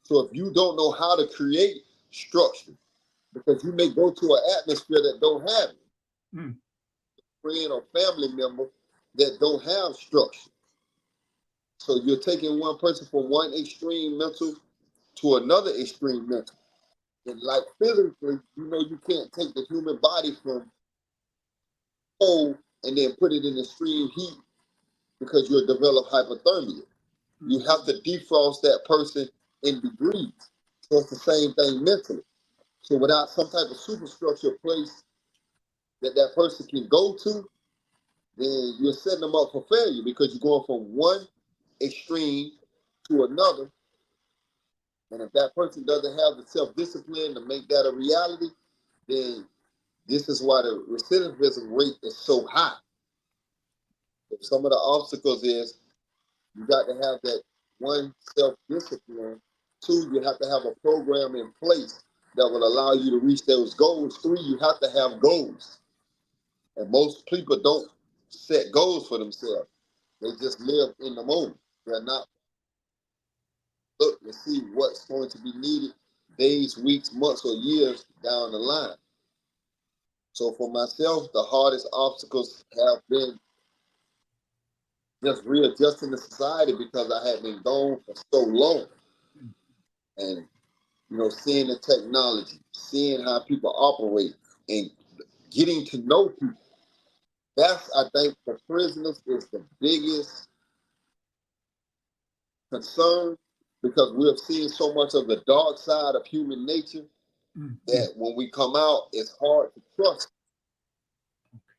S6: So if you don't know how to create structure, because you may go to an atmosphere that don't have it, friend or family member that don't have structure. So you're taking one person from one extreme mental to another extreme mental. And like physically, you know, you can't take the human body from cold and then put it in extreme heat because you'll develop hypothermia. You have to defrost that person in degrees. So it's the same thing mentally. So without some type of superstructure place that that person can go to, then you're setting them up for failure because you're going from one extreme to another. And if that person doesn't have the self-discipline to make that a reality, then this is why the recidivism rate is so high. Some of the obstacles is you got to have that one, self-discipline. Two, you have to have a program in place that will allow you to reach those goals. Three, you have to have goals. And most people don't set goals for themselves. They just live in the moment. They're not look to see what's going to be needed days, weeks, months, or years down the line. So for myself, the hardest obstacles have been just readjusting to society because I had been gone for so long. And, you know, seeing the technology, seeing how people operate, and getting to know people. That's, I think, for prisoners is the biggest concern because we have seen so much of the dark side of human nature that when we come out, it's hard to trust.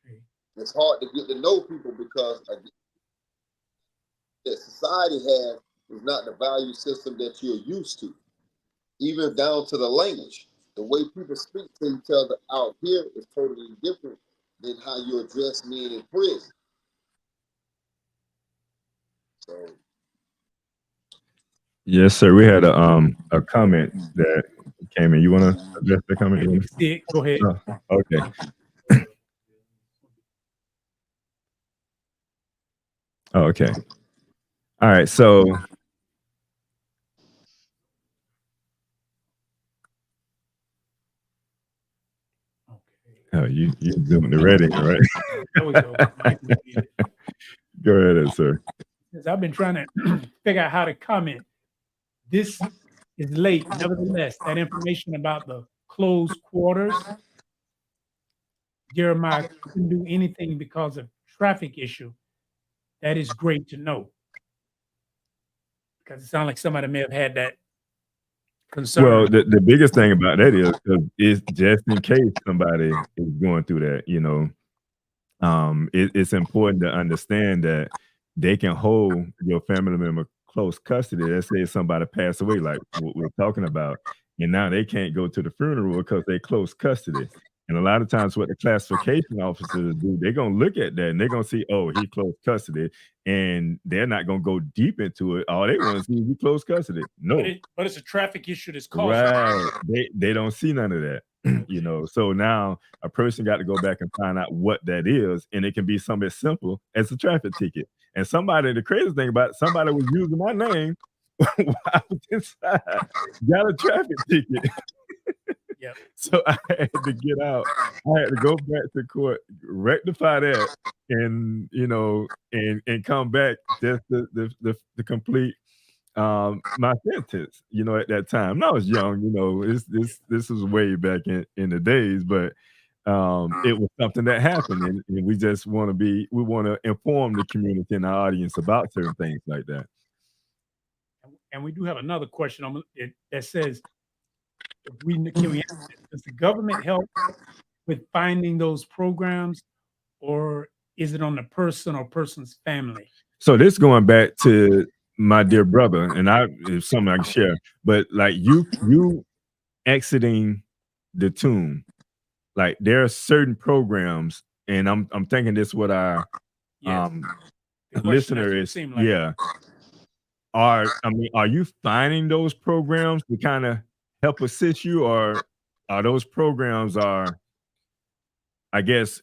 S6: Okay. It's hard to get to know people because that society has is not the value system that you're used to, even down to the language. The way people speak to each other out here is totally different than how you address men in prison. So,
S3: yes, sir. We had a comment that came in. You want to address the comment?
S4: Go ahead.
S3: Oh, okay. Oh, okay. All right. So you zoomed the red in, right?
S4: There we go.
S3: Go ahead, sir.
S4: Because I've been trying to figure out how to comment. This is late. Nevertheless, that information about the closed quarters, Jeremiah couldn't do anything because of traffic issue. That is great to know. Because it sounds like somebody may have had that concern.
S3: Well, the biggest thing about that is just in case somebody is going through that, you know, it's important to understand that they can hold your family member close custody. Let's say somebody passed away, like what we're talking about, and now they can't go to the funeral because they close custody. And a lot of times what the classification officers do, they're going to look at that and they're going to see, oh, he close custody, and they're not going to go deep into it. All they want to see is he close custody. No.
S4: But it's a traffic issue that's caused.
S3: Right. They don't see none of that. You know, so now a person got to go back and find out what that is, and it can be something as simple as a traffic ticket. And the crazy thing about it, somebody was using my name while I was inside, got a traffic ticket.
S4: Yep.
S3: So I had to get out. I had to go back to court, rectify that, and you know, and come back just the complete my sentence, you know, at that time. And I was young, you know, this was way back in the days, but it was something that happened, and we just want to inform the community and our audience about certain things like that.
S4: And we do have another question on it that says, does the government help with finding those programs, or is it on the person or person's family?
S3: So this going back to my dear brother, and it's something I can share, but like you exiting the tomb, like there are certain programs, and I'm thinking this what our listener is, are you finding those programs to kind of help assist you, or are those programs I guess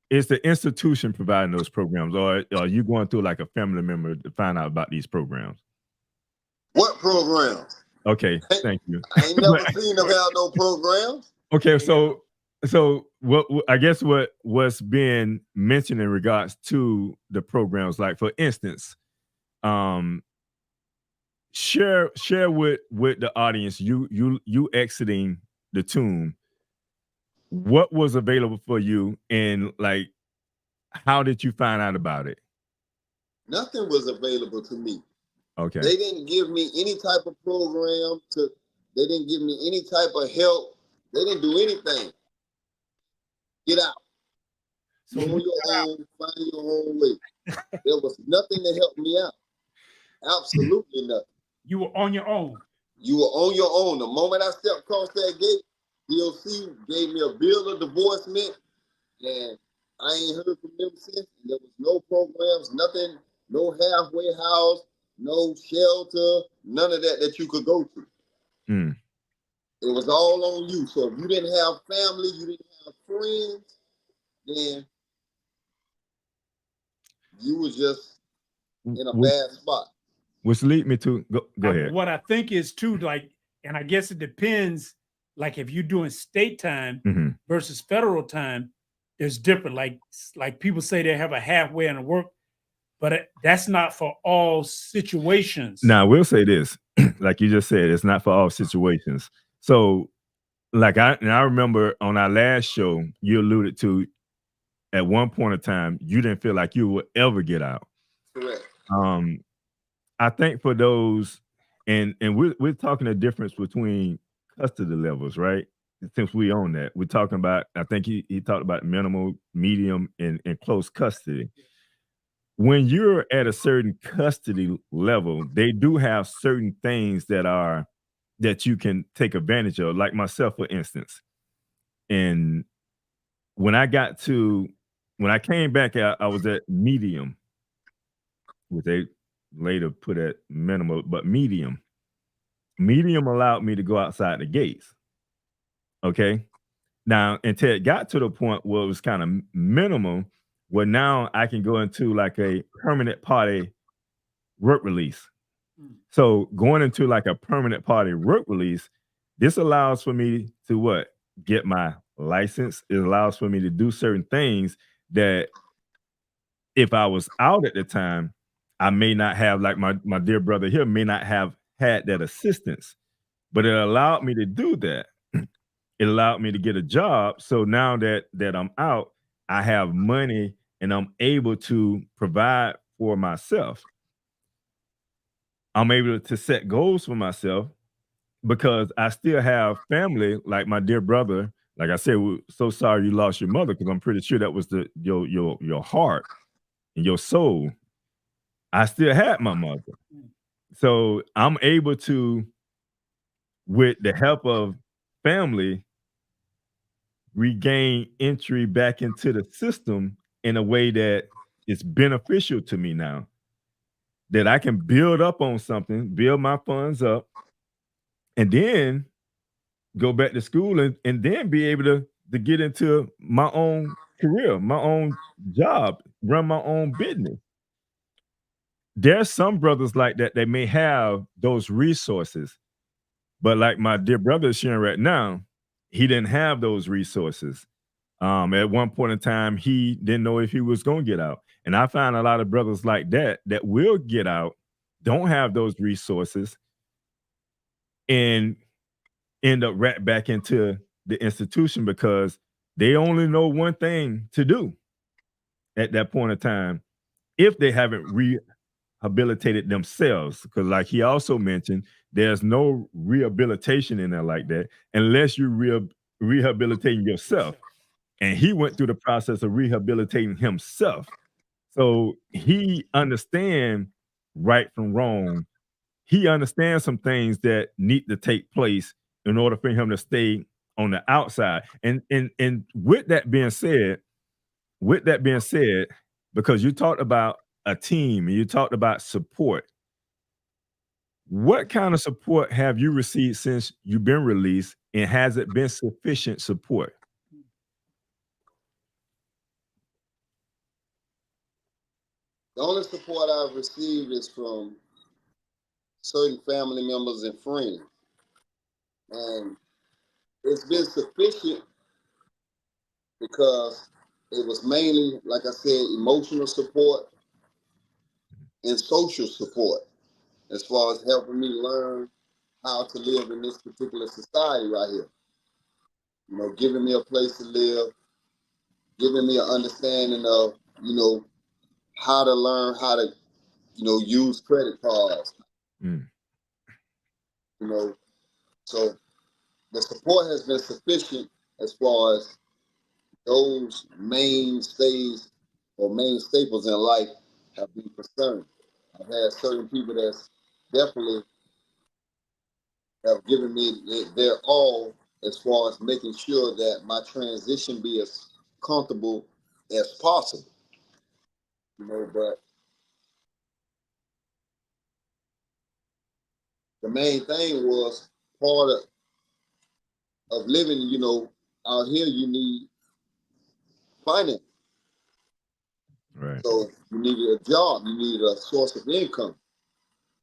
S3: is the institution providing those programs, or are you going through like a family member to find out about these programs?
S6: What programs?
S3: Okay, thank you.
S6: I ain't never seen them have no programs.
S3: Okay, so what I guess what's being mentioned in regards to the programs, like for instance, um, share with the audience, you exiting the tomb, what was available for you, and like how did you find out about it?
S6: Nothing was available to me.
S3: Okay.
S6: They didn't give me any type of program they didn't give me any type of help. They didn't do anything. Get out.
S4: So
S6: Go on your own, find your own way. There was nothing to help me out. Absolutely nothing.
S4: you were on your own.
S6: You were on your own. The moment I stepped across that gate, DOC gave me a bill of divorcement, and I ain't heard from them since. There was no programs, nothing, no halfway house, no shelter, none of that you could go to.
S3: Mm.
S6: It was all on you. So if you didn't have family, you didn't have friends, then you was just in a bad spot.
S3: Which lead me to go ahead.
S4: What I think is too, like, and I guess it depends, like if you're doing state time versus federal time, there's different. Like people say they have a halfway in the work, but that's not for all situations.
S3: Now, I will say this, like you just said, it's not for all situations. So, like I remember on our last show, you alluded to at one point in time, you didn't feel like you would ever get out.
S6: Correct.
S3: I think for those, and we're talking the difference between custody levels, right? Since we own that, we're talking about, I think he talked about minimal, medium, and close custody. When you're at a certain custody level, they do have certain things that you can take advantage of, like myself, for instance. And when I came back out, I was at medium, which they later put at minimal, but medium. Medium allowed me to go outside the gates. Okay. Now, until it got to the point where it was kind of minimal, where now I can go into like a permanent party work release. So going into like a permanent party work release, this allows for me to what? Get my license. It allows for me to do certain things that if I was out at the time, I may not have, like my dear brother here may not have had that assistance, but it allowed me to do that. It allowed me to get a job. So now that I'm out, I have money and I'm able to provide for myself. I'm able to set goals for myself because I still have family, like my dear brother. Like I said, we're so sorry you lost your mother, because I'm pretty sure that was your heart and your soul. I still had my mother. So I'm able to, with the help of family, regain entry back into the system in a way that is beneficial to me now. That I can build up on something, build my funds up, and then go back to school and then be able to get into my own career, my own job, run my own business. There's some brothers like that, they may have those resources, but like my dear brother is sharing right now, he didn't have those resources. At one point in time, he didn't know if he was going to get out. And I find a lot of brothers like that will get out, don't have those resources, and end up right back into the institution because they only know one thing to do at that point in time if they haven't rehabilitated themselves. Because like he also mentioned, there's no rehabilitation in there like that unless you're rehabilitating yourself. And he went through the process of rehabilitating himself. So he understands right from wrong. He understands some things that need to take place in order for him to stay on the outside. And with that being said, because you talked about a team and you talked about support. What kind of support have you received since you've been released, and has it been sufficient support?
S6: The only support I've received is from certain family members and friends. And it's been sufficient because it was mainly, like I said, emotional support and social support as far as helping me learn how to live in this particular society right here. You know, giving me a place to live, giving me an understanding of, you know, how to learn how to, you know, use credit cards,
S3: Mm.
S6: you know. So the support has been sufficient as far as those mainstays or main staples in life have been concerned. I've had certain people that's definitely have given me their all as far as making sure that my transition be as comfortable as possible. You know, but the main thing was part of living, you know, out here you need finance.
S3: Right.
S6: So you needed a job, you needed a source of income.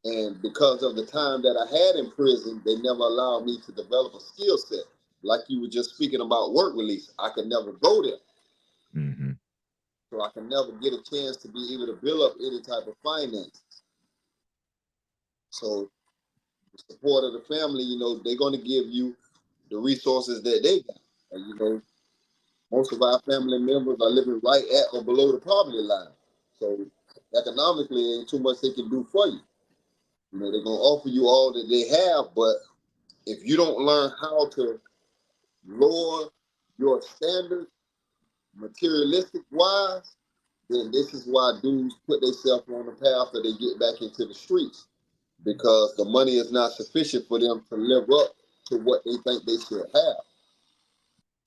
S6: And because of the time that I had in prison, they never allowed me to develop a skill set. Like you were just speaking about work release, I could never go there.
S3: Mm-hmm.
S6: So I can never get a chance to be able to build up any type of finance. So the support of the family, you know, they're going to give you the resources that they got. And, you know, most of our family members are living right at or below the poverty line. So economically, ain't too much they can do for you. You know, they're going to offer you all that they have, but if you don't learn how to lower your standards, materialistic wise, then this is why dudes put themselves on the path that they get back into the streets because the money is not sufficient for them to live up to what they think they should have.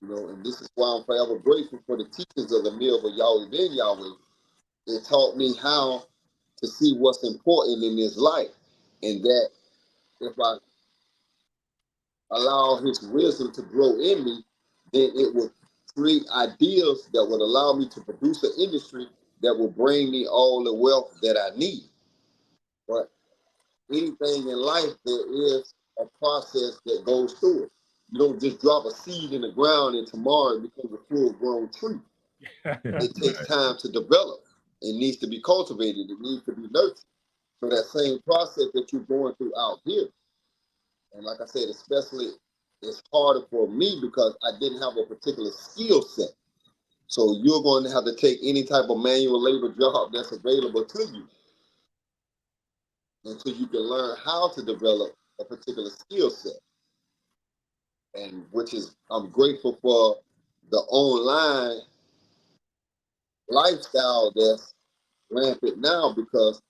S6: You know, and this is why I'm forever grateful for the teachings of the meal of Yahweh Ben Yahweh. It taught me how to see what's important in this life, and that if I allow his wisdom to grow in me, then it would create ideas that would allow me to produce an industry that will bring me all the wealth that I need. But anything in life, there is a process that goes through it. You don't just drop a seed in the ground and tomorrow it becomes a full grown tree. It takes time to develop. It needs to be cultivated. It needs to be nurtured. So that same process that you're going through out here, and like I said, especially it's harder for me because I didn't have a particular skill set. So you're going to have to take any type of manual labor job that's available to you until you can learn how to develop a particular skill set. And which is, I'm grateful for the online lifestyle that's rampant now because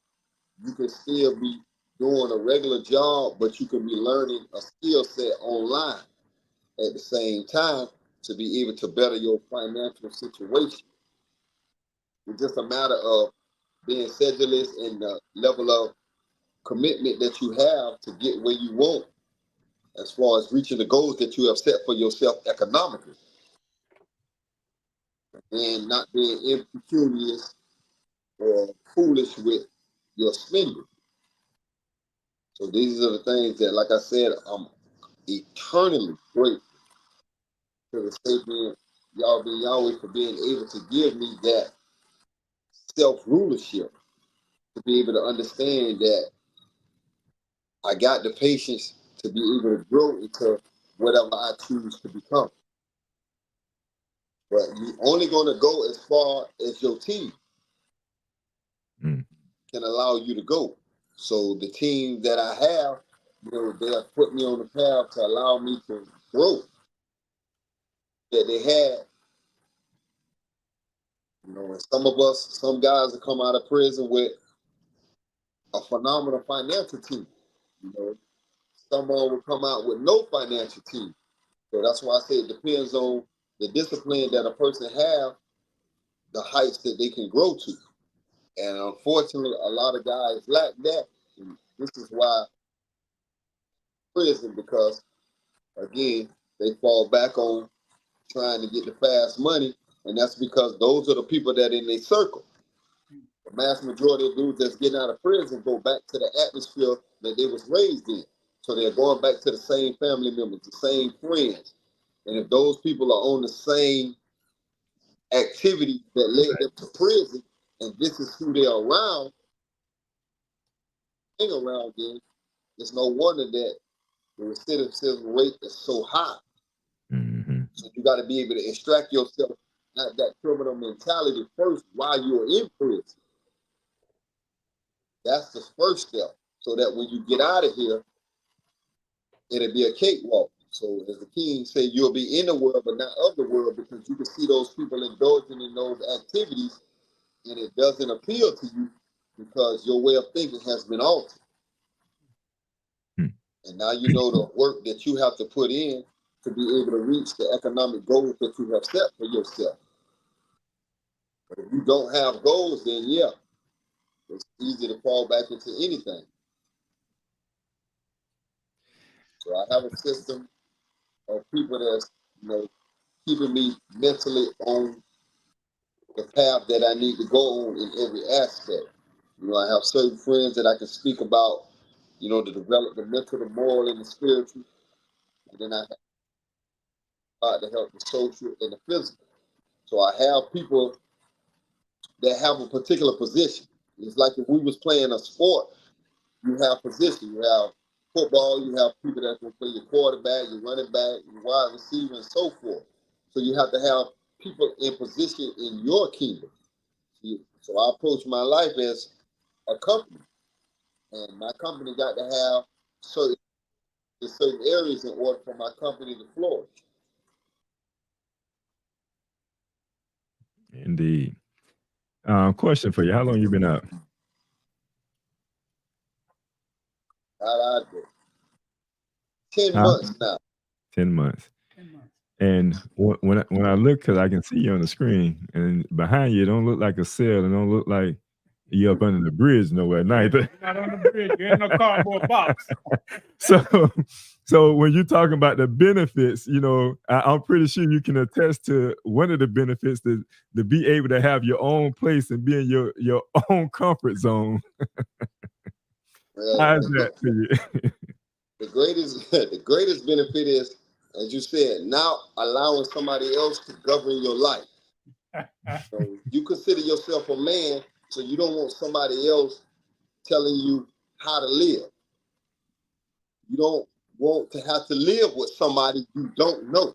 S6: you can still be doing a regular job, but you can be learning a skill set online at the same time to be able to better your financial situation. It's just a matter of being sedulous and the level of commitment that you have to get where you want as far as reaching the goals that you have set for yourself economically and not being impecunious or foolish with your spending. So these are the things that, like I said, I'm eternally grateful to the Savior, Yahweh for being able to give me that self-rulership, to be able to understand that I got the patience to be able to grow into whatever I choose to become. But you're only going to go as far as your team can allow you to go. So the team that I have, you know, they have put me on the path to allow me to grow. That they had, you know, and some guys have come out of prison with a phenomenal financial team. You know, someone will come out with no financial team. So that's why I say it depends on the discipline that a person have the heights that they can grow to. And unfortunately, a lot of guys lack that. And this is why prison, because again, they fall back on trying to get the fast money, and that's because those are the people that in their circle. The mass majority of dudes that's getting out of prison go back to the atmosphere that they was raised in. So they're going back to the same family members, the same friends. And if those people are on the same activity that led them to prison, and this is who they're around, then it's no wonder that the recidivism rate is so high.
S3: Mm-hmm.
S6: So you got to be able to extract yourself out that criminal mentality first while you're in prison. That's the first step, so that when you get out of here, it'll be a cakewalk. So as the king said, you'll be in the world, but not of the world, because you can see those people indulging in those activities, and it doesn't appeal to you because your way of thinking has been altered. And now you know the work that you have to put in to be able to reach the economic goals that you have set for yourself. But if you don't have goals, then yeah, it's easy to fall back into anything. So I have a system of people that's, keeping me mentally on the path that I need to go on in every aspect. I have certain friends that I can speak about, to develop the mental, the moral, and the spiritual. And then I have to help the social and the physical. So I have people that have a particular position. It's like if we was playing a sport, you have position. You have football, you have people that can play your quarterback, your running back, your wide receiver, and so forth. So you have to have people in position in your kingdom. So I approach my life as a company. And my company got to have certain areas in order for my company to flourish.
S3: Indeed. Question for you: how long you been out?
S6: I do. 10
S3: Huh?
S6: months now.
S3: 10 months.
S4: 10 months.
S3: And when I look, because I can see you on the screen, and behind you, it don't look like a cell. It don't look like you up under the bridge nowhere neither.
S4: You're not on the bridge. You're in a cardboard box.
S3: So when you're talking about the benefits, I'm pretty sure you can attest to one of the benefits to be able to have your own place and be in your own comfort zone. How is that to you?
S6: The greatest benefit is, as you said, now allowing somebody else to govern your life. So you consider yourself a man, so you don't want somebody else telling you how to live. You don't want to have to live with somebody you don't know.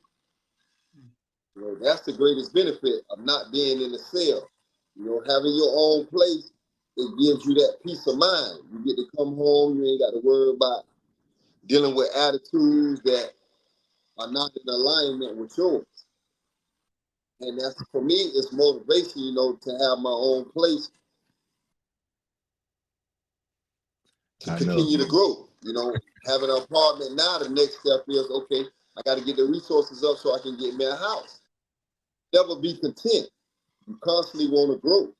S6: That's the greatest benefit of not being in a cell. Having your own place, it gives you that peace of mind. You get to come home, you ain't got to worry about dealing with attitudes that are not in alignment with yours. And that's, for me, it's motivation, to have my own place to continue to grow. Having an apartment now, the next step is, okay, I got to get the resources up so I can get me a house. Never be content. You constantly want to grow.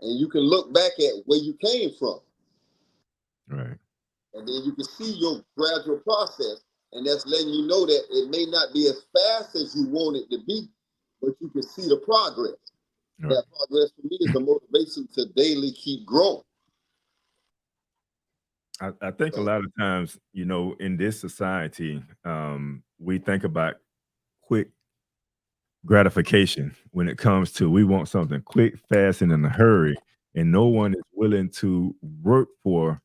S6: And you can look back at where you came from.
S3: Right.
S6: And then you can see your gradual process. And that's letting you know that it may not be as fast as you want it to be, but you can see the progress. Right. That progress for me is the motivation to daily keep growing.
S3: I think a lot of times, in this society, we think about quick gratification when it comes to we want something quick, fast, and in a hurry, and no one is willing to work for,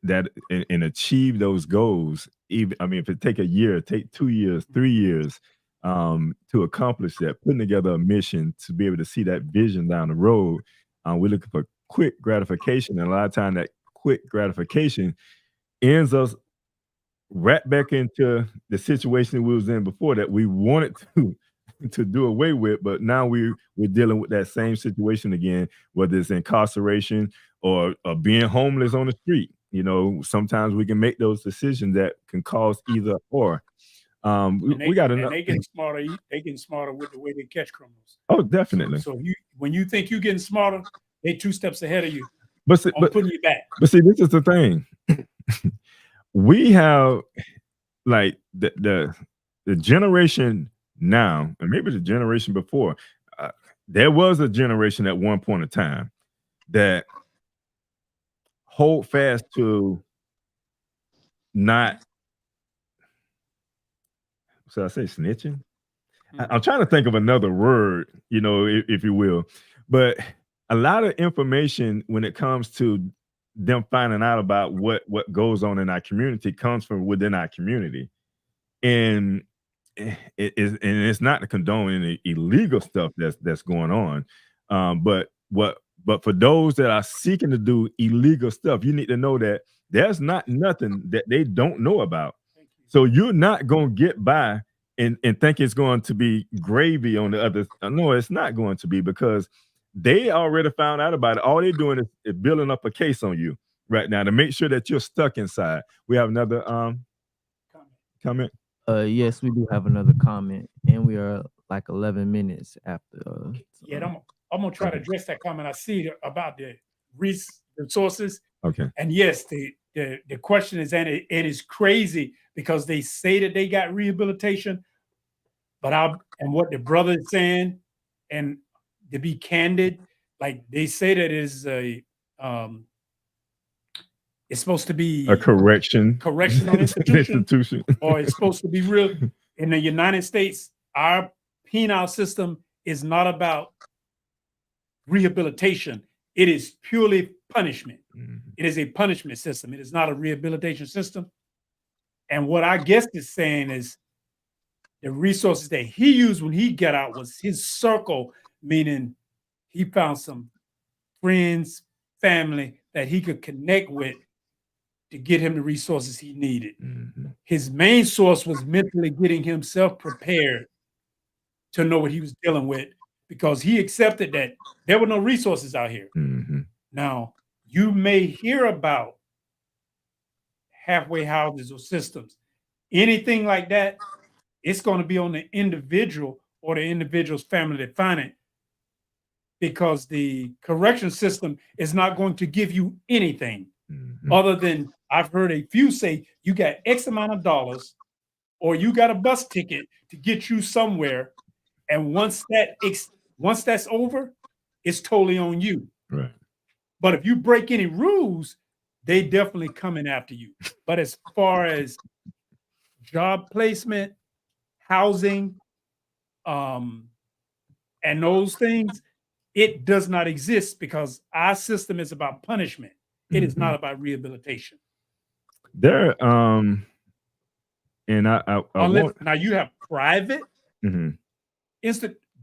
S3: that and achieve those goals. Even if it take a year, take 2 years, 3 years, to accomplish that, putting together a mission to be able to see that vision down the road. We're looking for quick gratification, and a lot of time that quick gratification ends us right back into the situation we was in before that we wanted to do away with, but now we're dealing with that same situation again, whether it's incarceration or being homeless on the street. Sometimes we can make those decisions that can cause either or. We got
S4: and
S3: enough.
S4: they getting smarter. They getting smarter with the way they catch criminals.
S3: Oh, definitely.
S4: So when you think you're getting smarter, they 2 steps ahead of you.
S3: But
S4: Putting you back.
S3: But see, this is the thing. We have like the generation now, and maybe the generation before. There was a generation at one point in time that hold fast to not. So I say snitching. I'm trying to think of another word, if you will, but a lot of information when it comes to them finding out about what goes on in our community comes from within our community, and it's not to condone any illegal stuff that's going on, but for those that are seeking to do illegal stuff, you need to know that there's not nothing that they don't know about. So you're not going to get by and think it's going to be gravy on the other. No, it's not going to be, because they already found out about it. All they're doing is building up a case on you right now to make sure that you're stuck inside. We have another comment.
S7: Yes, we do have another comment, and we are like 11 minutes after.
S4: I'm gonna try to address that comment I see about the resources.
S3: Okay.
S4: And yes, the question is, and it is crazy because they say that they got rehabilitation, but and what the brother is saying, and to be candid, like they say that is it's supposed to be
S3: a correctional
S4: institution, or it's supposed to be real. In the United States, our penal system is not about rehabilitation. It is purely punishment. It is a punishment system. It is not a rehabilitation system. And what I guess is saying is the resources that he used when he got out was his circle, meaning he found some friends, family that he could connect with to get him the resources he needed. His main source was mentally getting himself prepared to know what he was dealing with, because he accepted that there were no resources out here. Now, you may hear about halfway houses or systems. Anything like that, it's going to be on the individual or the individual's family to find it, because the correction system is not going to give you anything other than, I've heard a few say, you got X amount of dollars or you got a bus ticket to get you somewhere. And once that's over, it's totally on you.
S3: Right.
S4: But if you break any rules, they definitely coming after you. But as far as job placement, housing, and those things, it does not exist, because our system is about punishment. It is not about rehabilitation.
S3: There, and I
S4: now you have private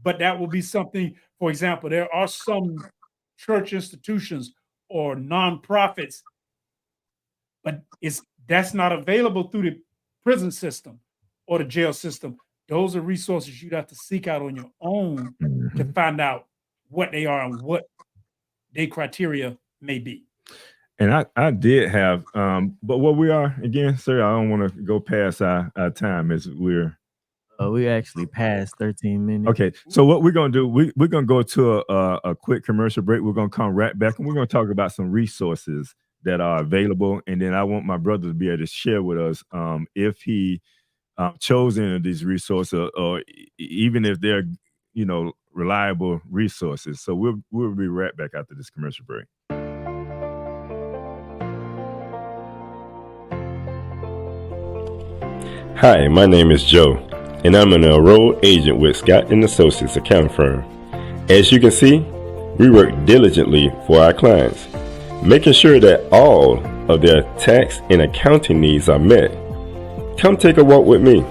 S4: but that will be something. For example, there are some church institutions or nonprofits, but that's not available through the prison system or the jail system. Those are resources you'd have to seek out on your own to find out what they are and what their criteria may be.
S3: And I did have, but what we are, again, sir, I don't want to go past our time as
S7: we actually passed 13 minutes.
S3: Okay, so what we're going to do, we're going to go to a quick commercial break. We're going to come right back, and we're going to talk about some resources that are available. And then I want my brother to be able to share with us if he chose any of these resources, or even if they're, reliable resources. So we'll be right back after this commercial break.
S1: Hi, my name is Joe, and I'm an enrolled agent with Scott & Associates accounting firm. As you can see, we work diligently for our clients, making sure that all of their tax and accounting needs are met. Come take a walk with me.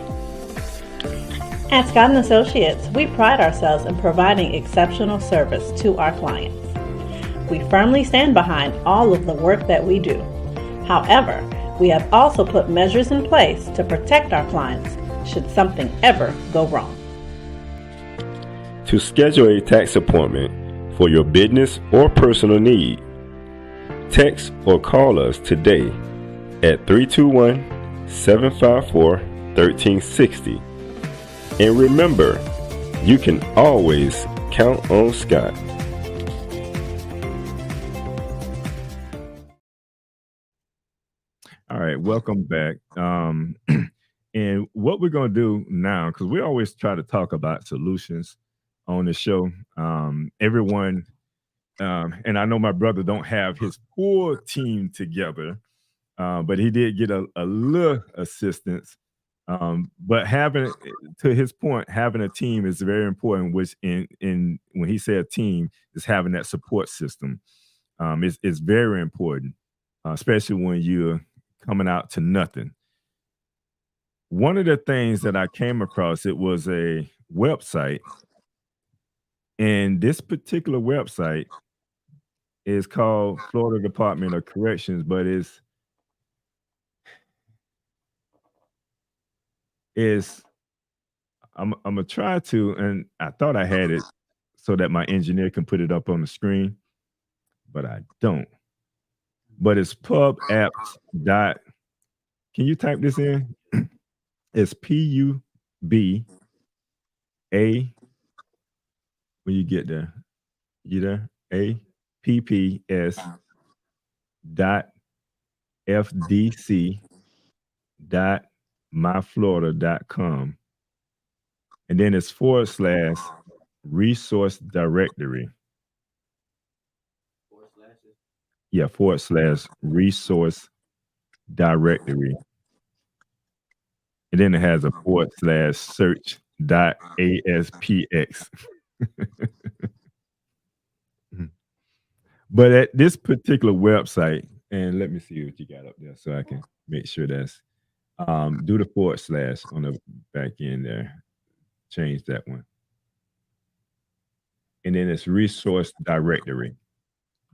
S8: At Scott & Associates, we pride ourselves in providing exceptional service to our clients. We firmly stand behind all of the work that we do. However, we have also put measures in place to protect our clients should something ever go wrong.
S1: To schedule a tax appointment for your business or personal need, text or call us today at 321-754 1360. And remember, you can always count on Scott.
S3: All right, welcome back. And what we're going to do now, because we always try to talk about solutions on the show. Everyone, and I know my brother don't have his full team together, but he did get a little assistance. But having, to his point, having a team is very important. Which in when he said team, is having that support system. Is very important, especially when you're coming out to nothing. One of the things that I came across, it was a website, and this particular website is called Florida Department of Corrections, but is I'm gonna try to, and I thought I had it so that my engineer can put it up on the screen, but I don't. But it's pub apps dot. Can you type this in? It's PUBA. When you get there, you there? APPS dot FDC dot myflorida.com. And then it's / resource directory. Yeah, / resource directory. And then it has a / search dot ASPX. But at this particular website, and let me see what you got up there so I can make sure that's do the / on the back end there. Change that one. And then it's resource directory.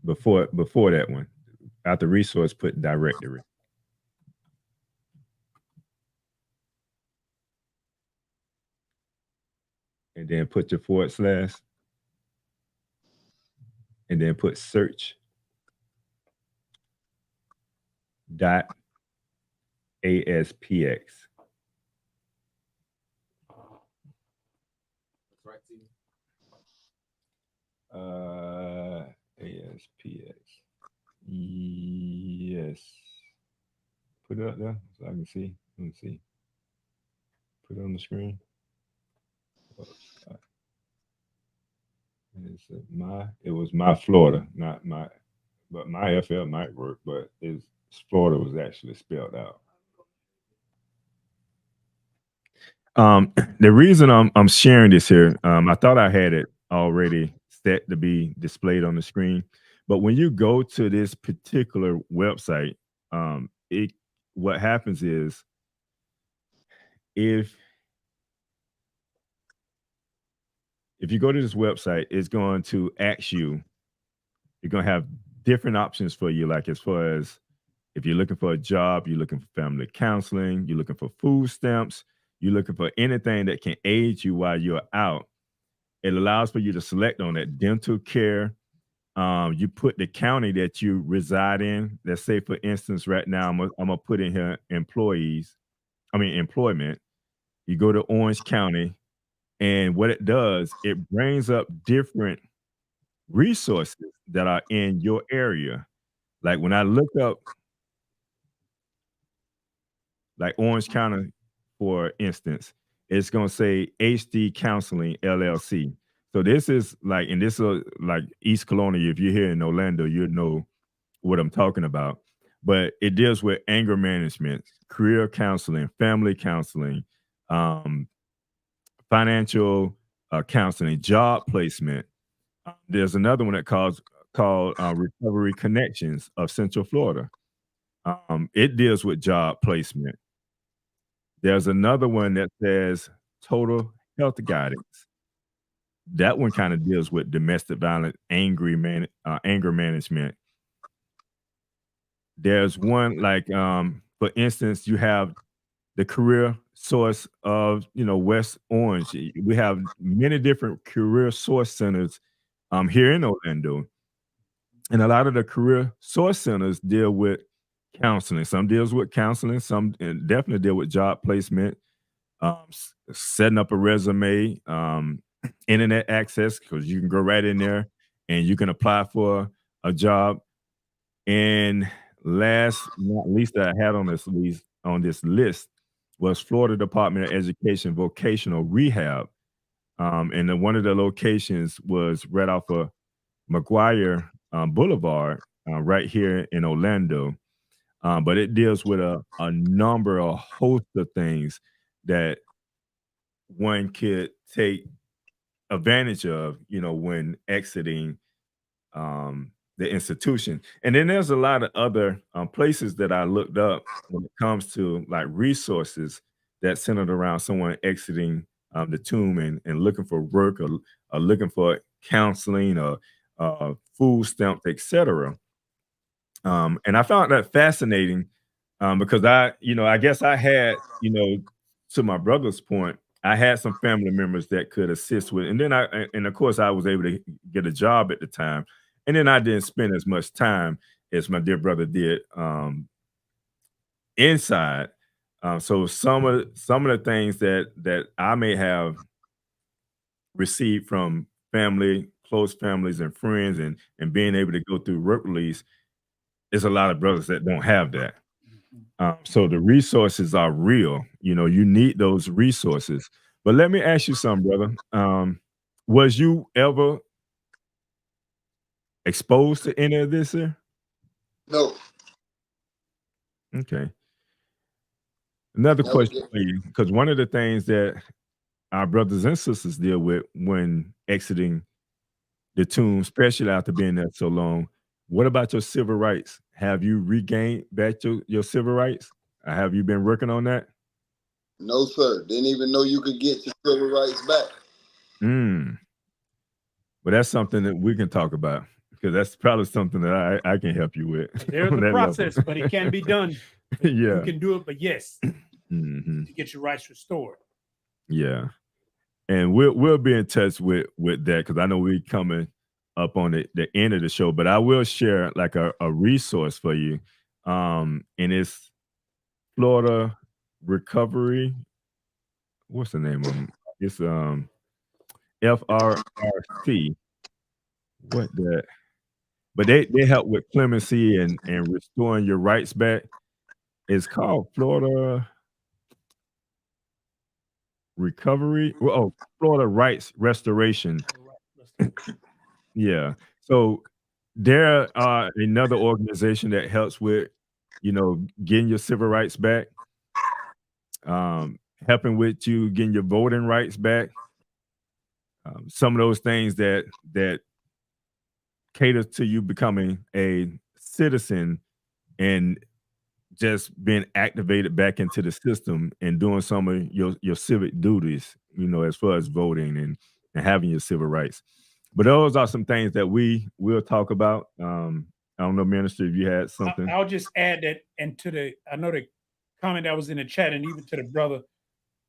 S3: Before that one. After resource, put directory. And then put your / and then put search dot ASPX. ASPX. Yes. Put it up there so I can see. Let me see. Put it on the screen. It was my Florida, not my, but my FL might work, but Florida was actually spelled out. The reason I'm sharing this here, I thought I had it already set to be displayed on the screen, but when you go to this particular website, what happens is if you go to this website, it's going to ask you, you're going to have different options for you, like as far as if you're looking for a job, you're looking for family counseling, you're looking for food stamps, you're looking for anything that can aid you while you're out. It allows for you to select on that dental care. You put the county that you reside in. Let's say, for instance, right now, I'm gonna put in here employment. You go to Orange County, and what it does, it brings up different resources that are in your area. Like when I look up, like Orange County, for instance, it's gonna say HD Counseling LLC. So this is like, and this is like East Colonial. If you're here in Orlando, you know what I'm talking about. But it deals with anger management, career counseling, family counseling, financial counseling, job placement. There's another one that called Recovery Connections of Central Florida. It deals with job placement. There's another one that says Total Health Guidance. That one kind of deals with domestic violence, anger management. There's one like, for instance, you have the career source of West Orange. We have many different career source centers here in Orlando, and a lot of the career source centers deal with counseling. Some deals with counseling, some definitely deal with job placement. setting up a resume, internet access, because you can go right in there and you can apply for a job. And last but not least that I had on this list was Florida Department of Education vocational rehab. And then one of the locations was right off of McGuire Boulevard, right here in Orlando. But it deals with a number, a host of things that one could take advantage of, when exiting the institution. And then there's a lot of other places that I looked up when it comes to like resources that centered around someone exiting the tomb and looking for work, or looking for counseling, or food stamps, etc. And I found that fascinating, because I guess I had, to my brother's point, I had some family members that could assist with, and then and of course I was able to get a job at the time, and then I didn't spend as much time as my dear brother did inside. So some of the things that I may have received from family, close families and friends, and being able to go through work release, is a lot of brothers that don't have that. So the resources are real. You need those resources. But let me ask you something, brother. Was you ever exposed to any of this here?
S6: No,
S3: Okay. Another
S6: never
S3: question
S6: did.
S3: for you, because one of the things that our brothers and sisters deal with when exiting the tomb, especially after being there so long, what about your civil rights? Have you regained back your civil rights? Have you been working on that?
S6: No, sir. Didn't even know you could get your civil rights back.
S3: Mm. But that's something that we can talk about, because that's probably something that I can help you with
S4: There's
S3: on
S4: a
S3: that level.
S4: process, but it can be done. You
S3: Yeah.
S4: can do it, but yes,
S3: Hmm.
S4: to get your rights restored.
S3: Yeah. And we'll be in touch with that, because I know we're coming up on the end of the show, but I will share like a resource for you. And it's Florida Recovery. What's the name of them? It's FRRC. What that? But they help with clemency and restoring your rights back. It's called Florida Recovery. Florida Rights Restoration. Yeah. So there are another organization that helps with, getting your civil rights back, helping with you getting your voting rights back. Some of those things that cater to you becoming a citizen and just being activated back into the system and doing some of your civic duties, as far as voting and having your civil rights. But those are some things that we will talk about. I don't know, Minister, if you had something.
S4: I'll just add that, and I know the comment that was in the chat, and even to the brother,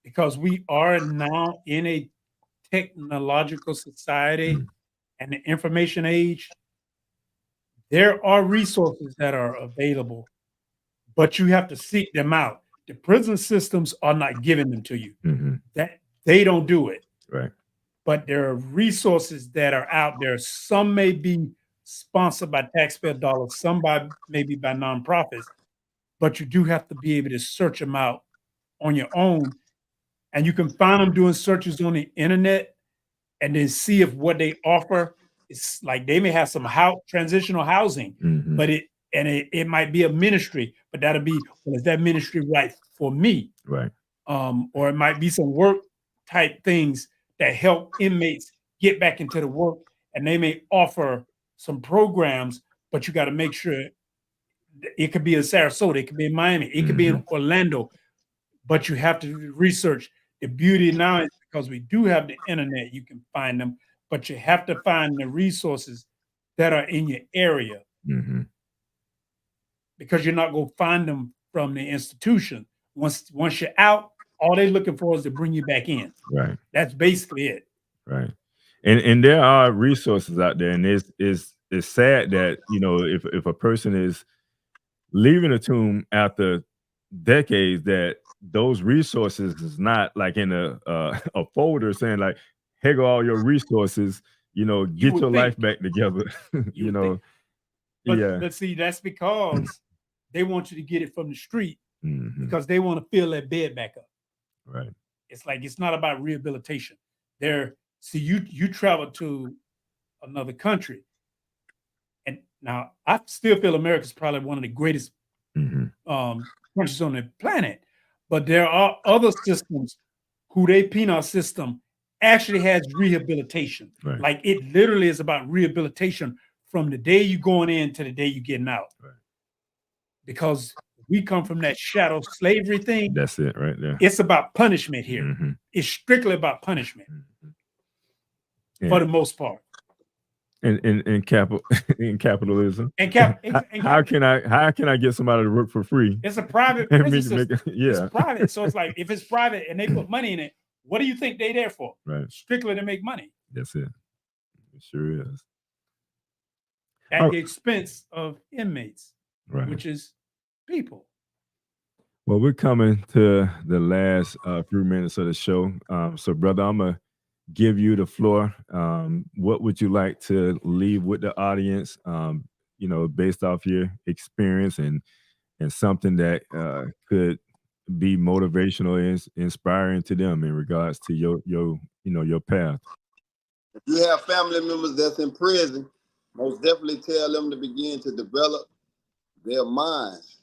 S4: because we are now in a technological society and the information age, there are resources that are available, but you have to seek them out. The prison systems are not giving them to you. That they don't do it.
S3: Right.
S4: But there are resources that are out there. Some may be sponsored by taxpayer dollars, some maybe by nonprofits, but you do have to be able to search them out on your own. And you can find them doing searches on the internet and then see if what they offer is like they may have some transitional housing, but it might be a ministry, but that'll be, well, is that ministry right for me?
S3: Right.
S4: Or it might be some work type things that help inmates get back into the work, and they may offer some programs, but you got to make sure it could be in Sarasota, it could be in Miami, it could be in Orlando, but you have to research. The beauty now is because we do have the internet, you can find them, but you have to find the resources that are in your area, because you're not going to find them from the institution. Once you're out, all they're looking for is to bring you back in.
S3: Right.
S4: That's basically it.
S3: Right. And there are resources out there, and it's sad that, if a person is leaving a tomb after decades that those resources is not like in a a folder saying like, here go all your resources,
S4: You
S3: get
S4: would
S3: your life
S4: think.
S3: back together.
S4: You
S3: you
S4: would think.
S3: know, yeah.
S4: But see, that's because they want you to get it from the street
S3: Mhm.
S4: because they want to fill that bed back up.
S3: Right.
S4: It's like it's not about rehabilitation. See, you travel to another country, and now I still feel America's probably one of the greatest
S3: Mhm.
S4: countries on the planet, but there are other systems who their penal system actually has rehabilitation.
S3: Right.
S4: Like it literally is about rehabilitation from the day you going in to the day you getting out.
S3: Right.
S4: Because we come from that shadow slavery thing.
S3: That's it right there.
S4: It's about punishment here.
S3: Mhm.
S4: It's strictly about punishment
S3: Mhm.
S4: for the most part.
S3: In in capitalism.
S4: And
S3: How can I get somebody to work for free?
S4: it's a private
S3: And
S4: prison
S3: make
S4: system.
S3: it, yeah.
S4: It's private. So it's like if it's private and they put money in it, what do you think they there for?
S3: Right.
S4: Strictly to make money
S3: That's it. It sure is.
S4: at
S3: Oh.
S4: the expense of inmates,
S3: Right.
S4: which is people.
S3: Well, we're coming to the last few minutes of the show. So, brother, I'm going to give you the floor. What would you like to leave with the audience, based off your experience and something that could be motivational and inspiring to them in regards to your path?
S6: If you have family members that's in prison, most definitely tell them to begin to develop their minds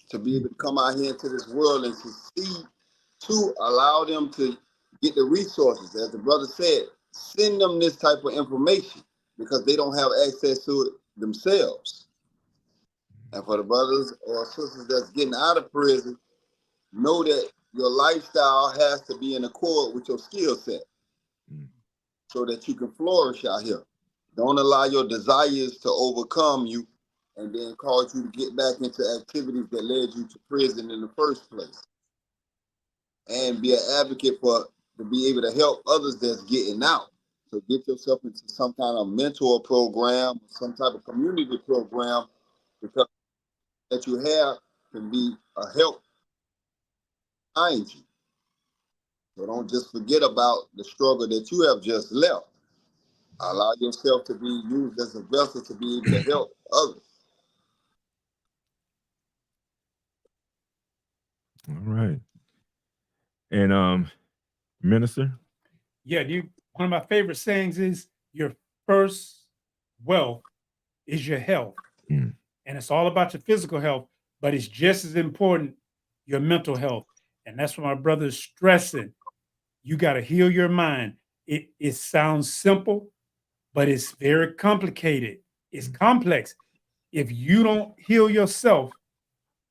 S6: to be able to come out here into this world and succeed, to allow them to get the resources. As the brother said, send them this type of information because they don't have access to it themselves. And for the brothers or sisters that's getting out of prison, know that your lifestyle has to be in accord with your skill set so that you can flourish out here. Don't allow your desires to overcome you and then cause you to get back into activities that led you to prison in the first place. And be an advocate to be able to help others that's getting out. So get yourself into some kind of mentor program, some type of community program, because that you have can be a help behind you. So don't just forget about the struggle that you have just left. Allow yourself to be used as a vessel to be able to help others.
S3: All right. And minister?
S4: Yeah, one of my favorite sayings is your first wealth is your health.
S3: Mm.
S4: And it's all about your physical health, but it's just as important your mental health. And that's what my brother is stressing. You got to heal your mind. It sounds simple, but it's very complicated. It's complex. If you don't heal yourself,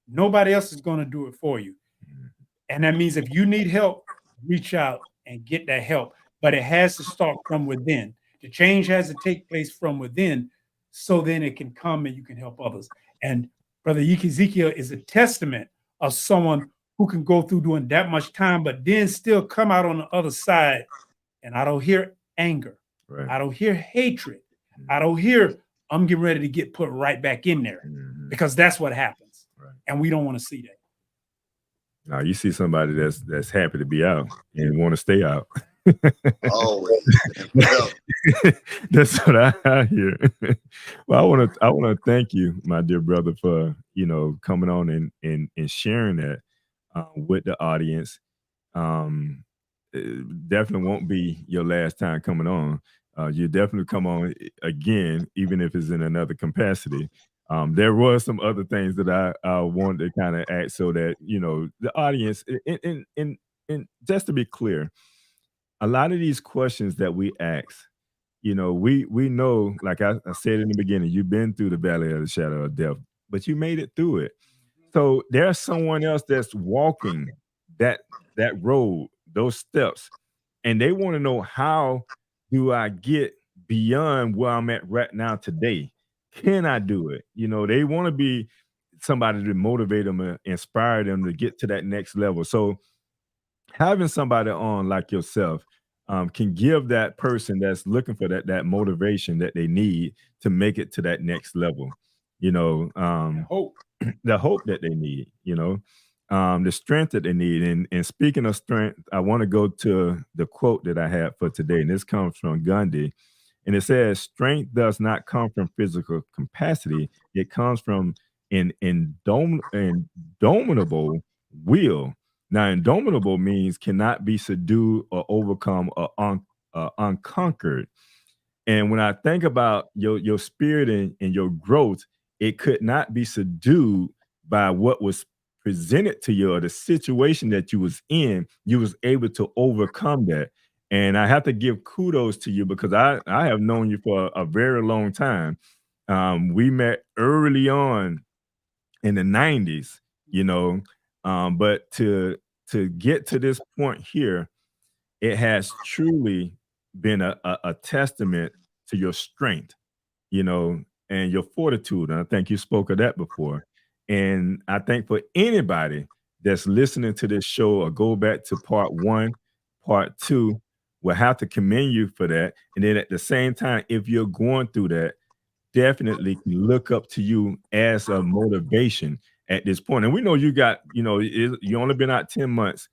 S4: nobody else is going to do it for you. And that means if you need help, reach out and get that help. But it has to start from within. The change has to take place from within, so then it can come and you can help others. And Brother Ezekiel is a testament of someone who can go through doing that much time, but then still come out on the other side. And I don't hear anger.
S3: Right.
S4: I don't hear hatred. I don't hear I'm getting ready to get put right back in there, because that's what happens.
S3: Right.
S4: And we don't want to see that.
S3: Now you see somebody that's happy to be out and want to stay out.
S6: Always.
S3: That's what I hear. Well, I want to thank you, my dear brother, for coming on and sharing that with the audience. It definitely won't be your last time coming on. You definitely come on again, even if it's in another capacity. There were some other things that I wanted to kind of add so that the audience and just to be clear, a lot of these questions that we ask, we know, like I said in the beginning, you've been through the valley of the shadow of death, but you made it through it. So there's someone else that's walking that road, those steps, and they want to know, how do I get beyond where I'm at right now today? Can I do it? They want to be somebody to motivate them and inspire them to get to that next level. So having somebody on like yourself can give that person that's looking for that motivation that they need to make it to that next level.
S4: Hope.
S3: The hope that they need. the strength that they need. And speaking of strength, I want to go to the quote that I had for today, and this comes from Gandhi. And it says, strength does not come from physical capacity. It comes from an indomitable will. Now, indomitable means cannot be subdued or overcome or unconquered. And when I think about your spirit and your growth, it could not be subdued by what was presented to you or the situation that you was in. You was able to overcome that. And I have to give kudos to you because I have known you for a very long time. We met early on in the 90s, you know, but to get to this point here, it has truly been a testament to your strength, you know, and your fortitude. And I think you spoke of that before. And I think for anybody that's listening to this show or go back to part 1, part 2, will have to commend you for that. And then at the same time, if you're going through that, definitely look up to you as a motivation at this point. And we know you got, you know, you only been out 10 months,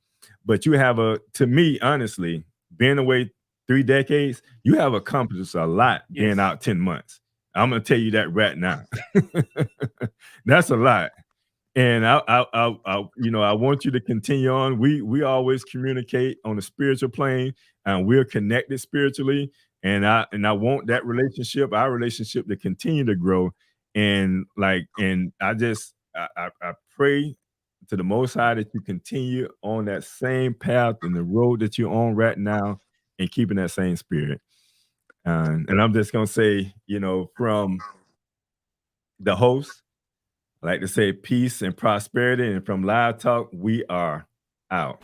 S3: but you have to me, honestly, being away 3 decades, you have accomplished a lot being out 10 months. I'm going to tell you that right now. That's a lot. And I you know, I want you to continue on. We always communicate on the spiritual plane, and we're connected spiritually. And I want that relationship, our relationship, to continue to grow. And I pray to the Most High that you continue on that same path and the road that you're on right now, and keeping that same spirit. And I'm just gonna say, you know, from the host, I like to say peace and prosperity. And from Live Talk, we are out.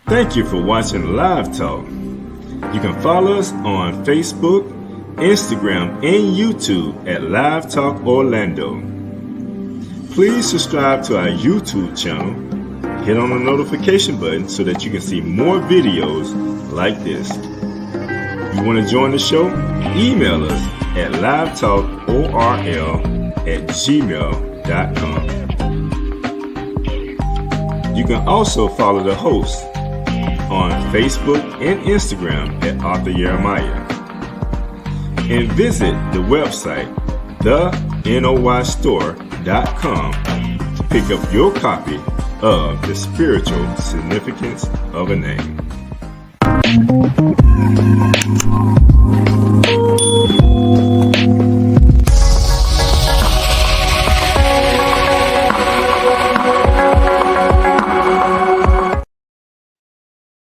S1: Thank you for watching Live Talk. You can follow us on Facebook, Instagram, and YouTube at Live Talk Orlando. Please subscribe to our YouTube channel. Hit on the notification button so that you can see more videos like this. You want to join the show? Email us at livetalkorl@gmail.com. You can also follow the host on Facebook and Instagram at Arthur Jeremiah. And visit the website, thenoystore.com, to pick up your copy of The Spiritual Significance of a Name.